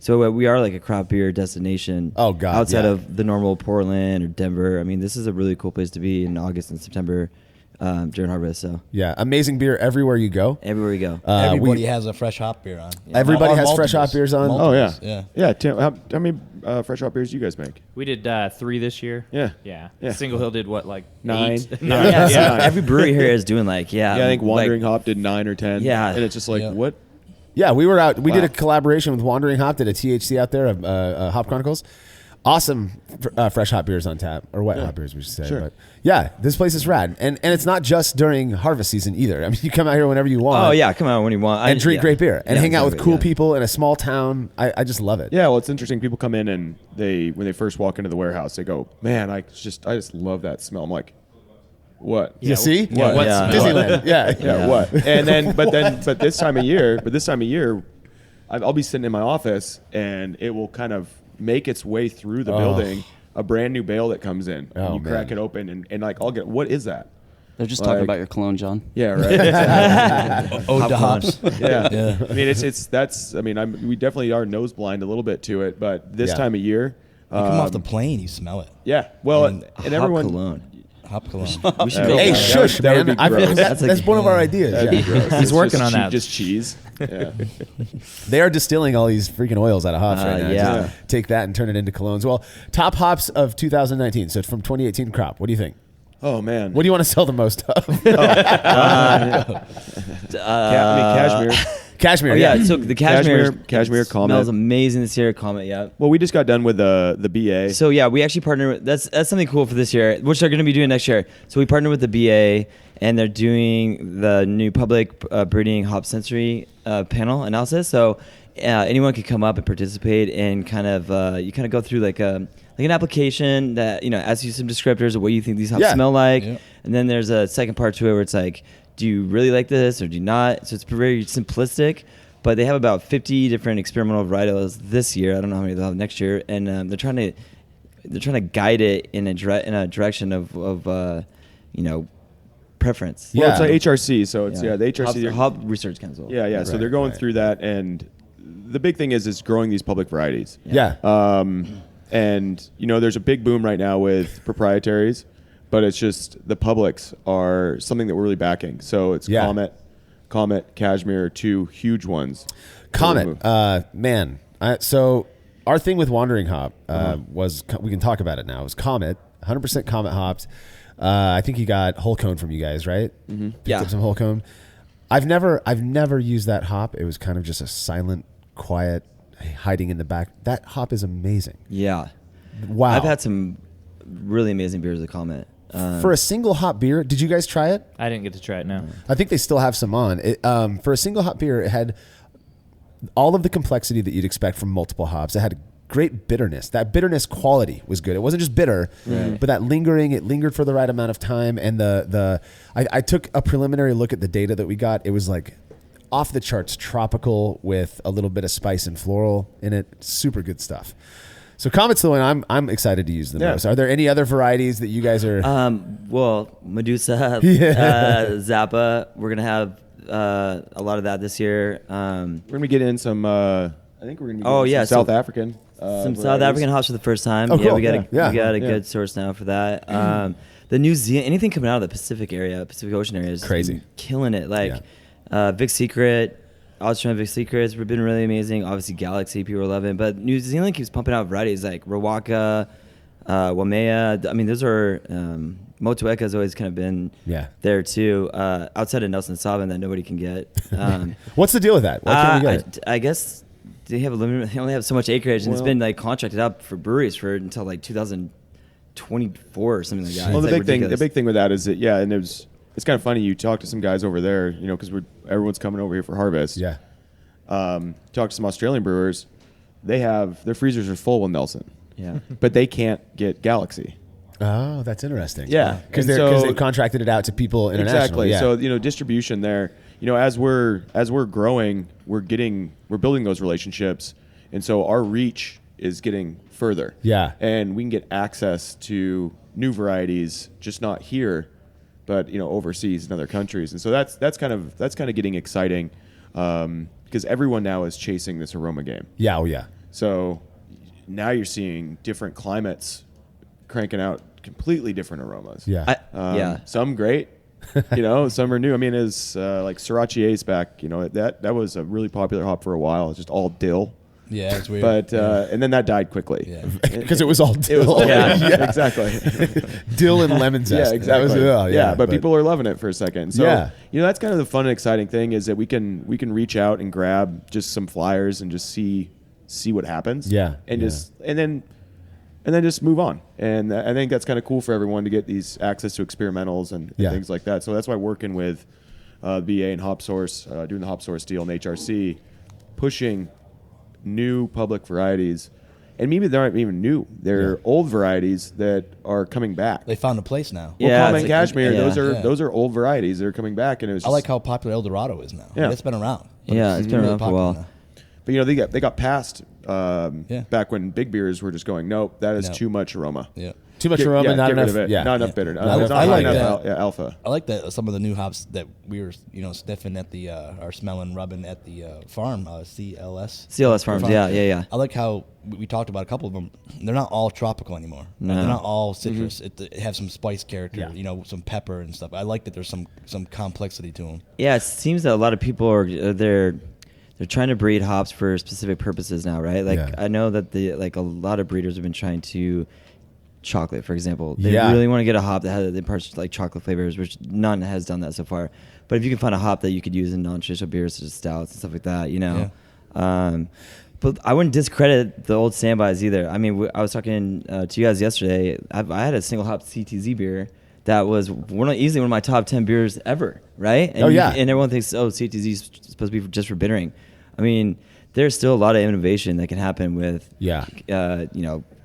So we are like a craft beer destination. Oh, God. Outside of the normal Portland or Denver. I mean, this is a really cool place to be in August and September during harvest. So yeah, amazing beer everywhere you go. Everywhere you go. Everybody has a fresh hop beer on. Yeah. Everybody has fresh hop beers on. Multiples. Oh, yeah. Tim, how many fresh hop beers do you guys make? We did 3 this year. Yeah. Single Hill did what, like 9? 8? Yeah. So every brewery here is doing I think Wandering Hop did 9 or 10. Yeah. And it's just like, what? Yeah, we were out. We did a collaboration with Wandering Hop, did a THC out there of Hop Chronicles. Awesome fresh hop beers on tap, or wet hop beers, we should say. Sure. But yeah, this place is rad, and it's not just during harvest season either. I mean, you come out here whenever you want. Oh yeah, come out when you want and drink great beer and hang out with cool people in a small town. I just love it. Yeah, well, it's interesting. People come in and when they first walk into the warehouse, they go, "Man, I just love that smell." I'm like, "What? You see? What? Disneyland? Yeah. What?" And then, but this time of year, I'll be sitting in my office, and it will kind of make its way through the building, a brand new bale that comes in. And you crack it open, and like, I'll get, what is that? They're just talking about your cologne, John. Yeah, right. Ode to hops. Yeah. I mean, we definitely are nose blind a little bit to it, but this time of year, you come off the plane, you smell it. Yeah. Well, and everyone. Cologne. Hop cologne. We should make shush, man. That's one of our ideas. He's working on that. Just cheese. Yeah. They are distilling all these freaking oils out of hops right now. Yeah. Just take that and turn it into colognes. Well, top hops of 2019. So it's from 2018 crop. What do you think? Oh, man. What do you want to sell the most of? Cashmere. Cashmere. Oh, yeah. So the cashmere Comet smells amazing this year. Comet, yeah. Well, we just got done with the BA. So yeah, we actually partnered with that's something cool for this year, which they're going to be doing next year. So we partnered with the BA, and they're doing the new public breeding hop sensory panel analysis. So anyone could come up and participate, and kind of you kind of go through like an application that asks you some descriptors of what you think these hops smell like, and then there's a second part to it where it's like, do you really like this or do you not? So it's very simplistic, but they have about 50 different experimental varietals this year. I don't know how many they'll have next year, and they're trying to guide it in a direction of preference. Well, it's like HRC, so it's the HRC Hop Research Council. Yeah. Right, so they're going through that, and the big thing is growing these public varieties. Yeah. And there's a big boom right now with proprietaries, but it's just the publics are something that we're really backing. So it's Comet, Cashmere are 2 huge ones. Comet, man. So our thing with Wandering Hop was, we can talk about it now, it was Comet, 100% Comet hops. I think you got whole cone from you guys, right? Mm-hmm. Picked up some whole cone. I've never used that hop. It was kind of just a silent, quiet, hiding in the back. That hop is amazing. Yeah. Wow. I've had some really amazing beers at Comet. For a single hop beer, did you guys try it? I didn't get to try it, no. I think they still have some on. For a single hop beer, it had all of the complexity that you'd expect from multiple hops. It had great bitterness. That bitterness quality was good. It wasn't just bitter, but that lingering, it lingered for the right amount of time. And I took a preliminary look at the data that we got. It was like off the charts tropical with a little bit of spice and floral in it. Super good stuff. So Comet's the one I'm excited to use the most. Are there any other varieties that you guys are? Well, Medusa, Zappa. We're gonna have a lot of that this year. We're gonna get in some. I think we're gonna be some South African. Some South African hops for the first time. Oh, cool. We got a good source now for that. The New Zealand, anything coming out of the Pacific area, Pacific Ocean area is crazy, killing it. Like Vic Secret. Austrian Vic Secrets have been really amazing. Obviously, Galaxy, people are loving. But New Zealand keeps pumping out varieties like Rawaka, Waimea. I mean, those are Motueka has always kind of been there too. Outside of Nelson Sauvin that nobody can get. What's the deal with that? Why can't we get it? I guess they have a limit. They only have so much acreage, and it's been like contracted out for breweries for until like 2024 or something like that. Well, it's the big thing with that is that and it's kind of funny. You talk to some guys over there, because everyone's coming over here for harvest. Yeah. Talk to some Australian brewers. Their freezers are full with Nelson. Yeah. But they can't get Galaxy. Oh, that's interesting. Yeah, because they've contracted it out to people internationally. Exactly. So distribution there. As we're growing, we're building those relationships, and so our reach is getting further. Yeah. And we can get access to new varieties, just not here, but overseas in other countries. And so that's kind of getting exciting, because everyone now is chasing this aroma game. Yeah. Oh yeah. So now you're seeing different climates cranking out completely different aromas. Yeah. Some great, some are new. I mean, is like Sriracha Ace back, that was a really popular hop for a while. It's just all dill. Yeah, it's weird. But and then that died quickly. Yeah. Because it was all dill. It was all exactly. Dill and lemon zest. Yeah, exactly. That was, but people are loving it for a second. So that's kind of the fun and exciting thing is that we can reach out and grab just some flyers and just see what happens. Yeah. And then just move on. And I think that's kind of cool for everyone to get these access to experimentals and things like that. So that's why working with BA and Hop Source, doing the Hop Source deal and HRC, pushing new public varieties. And maybe they aren't even new. They're old varieties that are coming back. They found a place now. Well, Common Cashmere, those are old varieties that are coming back. And it was I like how popular El Dorado is now. Yeah. It's been around. It's been around for a while. Now. But they got passed back when big beers were just going, nope, that is too much aroma. Yeah. Too much aroma, not enough. Not enough bitter. I like that. Alpha. I like that some of the new hops that we were, sniffing at the or smelling, rubbing at the farm, CLS Farms. Farm. Yeah. I like how we talked about a couple of them. They're not all tropical anymore. No. They're not all citrus. It has some spice character, some pepper and stuff. I like that there's some complexity to them. Yeah, it seems that a lot of people are they're trying to breed hops for specific purposes now, right? Like I know that a lot of breeders have been trying to chocolate, for example. They really want to get a hop that imparts like chocolate flavors, which none has done that so far. But if you can find a hop that you could use in non-traditional beers such as stouts and stuff like that, but I wouldn't discredit the old standbys either. I mean, I was talking to you guys yesterday. I had a single hop CTZ beer that was easily one of my top 10 beers ever, right? And and everyone thinks, CTZ is supposed to be just for bittering. I mean, there's still a lot of innovation that can happen with,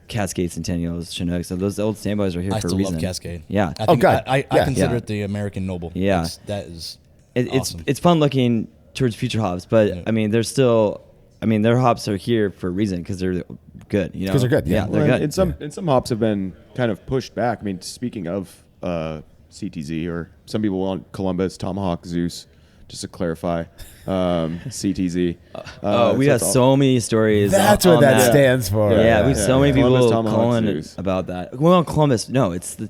Cascade Centennials, Chinooks. So those old standbys are here for a reason. I still love Cascade. Yeah. I consider it the American Noble. Yeah. That is awesome. It's fun looking towards future hops, but I mean, their hops are here for a reason because they're good. Because they're good. Yeah, they're good. And some hops have been kind of pushed back. I mean, speaking of CTZ, or some people want Columbus, Tomahawk, Zeus. Just to clarify, CTZ. We got so many stories. That's what that stands for. Yeah, we have so many people calling about that. Well, Columbus, no, it's the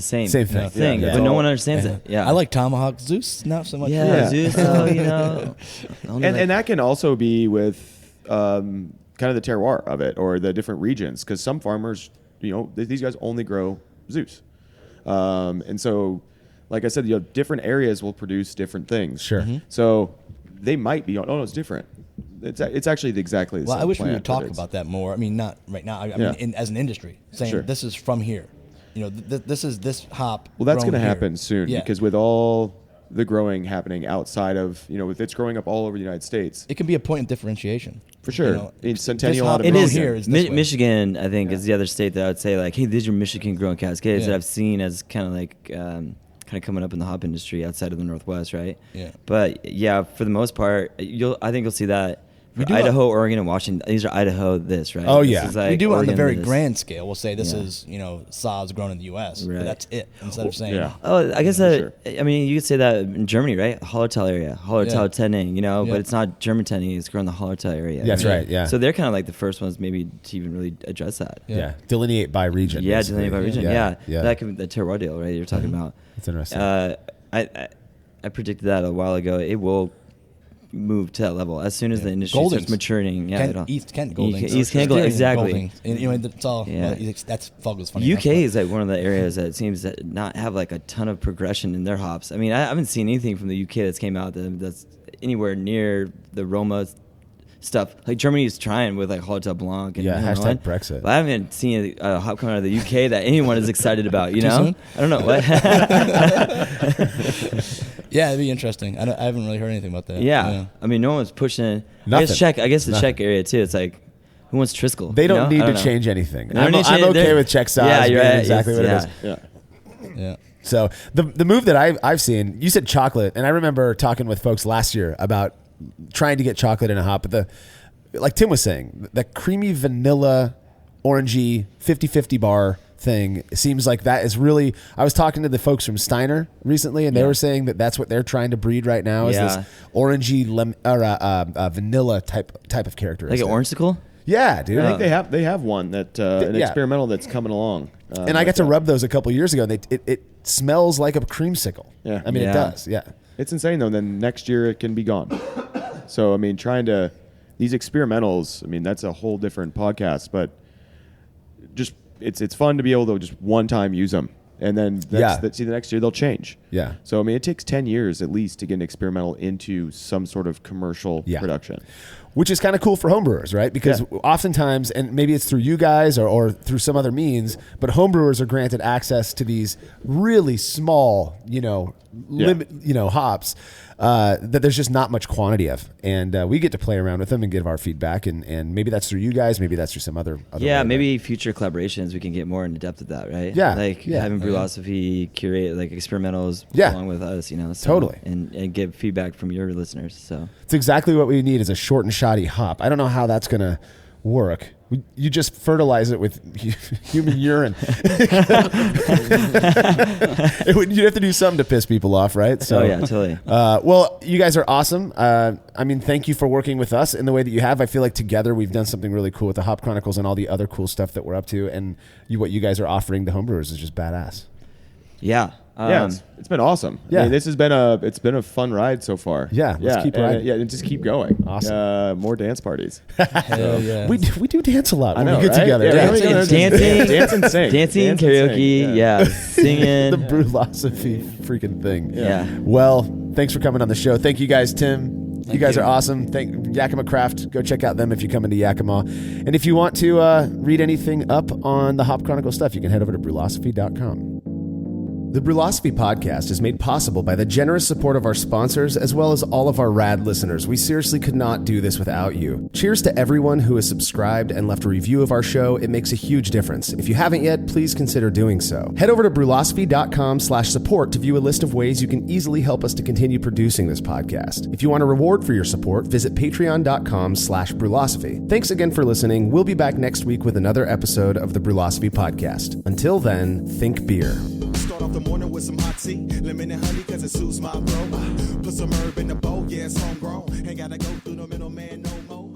same thing, but no one understands it. Yeah, I like Tomahawk. Zeus, not so much. Yeah, Zeus. And that can also be with kind of the terroir of it, or the different regions, because some farmers, these guys only grow Zeus, and so. Like I said, different areas will produce different things. Sure. Mm-hmm. So they might be. No, it's different. It's actually exactly the same. Well, I wish we plant, would talk about that more. I mean, not right now. I mean, as an industry, saying this is from here. This is this hop. Well, that's going to happen soon because with all the growing happening outside of, if it's growing up all over the United States, it can be a point of differentiation. For sure. Centennial it is here. Michigan, I think, is the other state that I would say, like, hey, these are Michigan growing Cascades that I've seen as kind of like. Kind of coming up in the hop industry outside of the Northwest, right? Yeah. But for the most part, I think you'll see that for Idaho, Oregon, and Washington. These are Idaho, right? Oh this yeah. is like we do it on the very this. grand scale. We'll say this is sods grown in the U.S. Right. But that's it. Instead of saying I guess that I mean you could say that in Germany, right? Hallertau area, Hallertau Tenning, but it's not German Tenning. It's grown in the Hallertau area. That's right. Yeah. So they're kind of like the first ones maybe to even really address that. Yeah. Delineate by region. Yeah, basically. delineate by region. Yeah. That could be the terroir deal, right? You're talking about. That's interesting. I predicted that a while ago. It will move to that level. As soon as the industry Goldings. starts maturing, East Kent Goldings. East Kent Goldings, exactly. And, you know, it's all. Yeah. That's Fugle's funny. UK is like one of the areas that seems to not have like a ton of progression in their hops. I mean, I haven't seen anything from the UK that's came out that's anywhere near the Roma stuff. Like Germany's trying with like Hotel Blanc. And hashtag Brexit. But I haven't seen a hop coming out of the UK that anyone is excited about. You Too know, soon? I don't know what. Yeah, it'd be interesting. I haven't really heard anything about that. Yeah. I mean, no one's pushing. Nothing. I guess the Czech area too. It's like, who wants Triskel? They don't you know? need to change anything. They don't need to I'm change- okay they're- with Czech size Yeah, you're being right. exactly what It's- it is. Yeah. So the move that I've seen, you said chocolate, and I remember talking with folks last year about trying to get chocolate in a hop, but like Tim was saying, the creamy vanilla, orangey 50-50 bar thing seems like that is really. I was talking to the folks from Steiner recently, and they were saying that that's what they're trying to breed right now is this orangey vanilla type of characteristic. Like an orangesicle? Yeah, dude. I think they have one that an experimental that's coming along. And I got to rub those a couple years ago, and it smells like a creamsicle. Yeah, I mean it does. Yeah, it's insane though. Then next year it can be gone. So I mean, these experimentals. I mean, that's a whole different podcast. But just it's fun to be able to just one time use them, and then the next year they'll change. Yeah. So I mean, it takes 10 years at least to get an experimental into some sort of commercial production. Which is kind of cool for homebrewers, right? Because oftentimes, and maybe it's through you guys or through some other means, but homebrewers are granted access to these really small, hops that there's just not much quantity of, and we get to play around with them and give our feedback, and maybe that's through you guys, maybe that's through some other way. Maybe future collaborations we can get more into depth of that, right? Yeah, having Brülosophy curate like experimentals along with us, totally, and get feedback from your listeners. So it's exactly what we need is a short and shoddy hop. I don't know how that's gonna work. You just fertilize it with human urine. You'd have to do something to piss people off, right? So, totally. Well, you guys are awesome. I mean, thank you for working with us in the way that you have. I feel like together we've done something really cool with the Hop Chronicles and all the other cool stuff that we're up to. And what you guys are offering to homebrewers is just badass. Yeah. It's been awesome. Yeah. I mean, it's been a fun ride so far. Yeah, let's keep riding. And just keep going. Awesome. More dance parties. Hell yeah. We do dance a lot when I know, we get right? together. Yeah, Dancing and sing. Dancing, karaoke, singing. The Brülosophy freaking thing. Yeah. Well, thanks for coming on the show. Thank you guys, Tim. You guys are awesome. Thank Yakima Craft. Go check out them if you come into Yakima. And if you want to read anything up on the Hop Chronicle stuff, you can head over to brülosophy.com. The Brülosophy podcast is made possible by the generous support of our sponsors as well as all of our rad listeners. We seriously could not do this without you. Cheers to everyone who has subscribed and left a review of our show. It makes a huge difference. If you haven't yet, please consider doing so. Head over to brülosophy.com/support to view a list of ways you can easily help us to continue producing this podcast. If you want a reward for your support, visit patreon.com/brülosophy. Thanks again for listening. We'll be back next week with another episode of the Brülosophy podcast. Until then, think beer. Start off the morning with some hot tea, lemon and honey cause it suits my bro. Put some herb in the bowl, yeah, it's homegrown. Ain't gotta go through the middleman no more.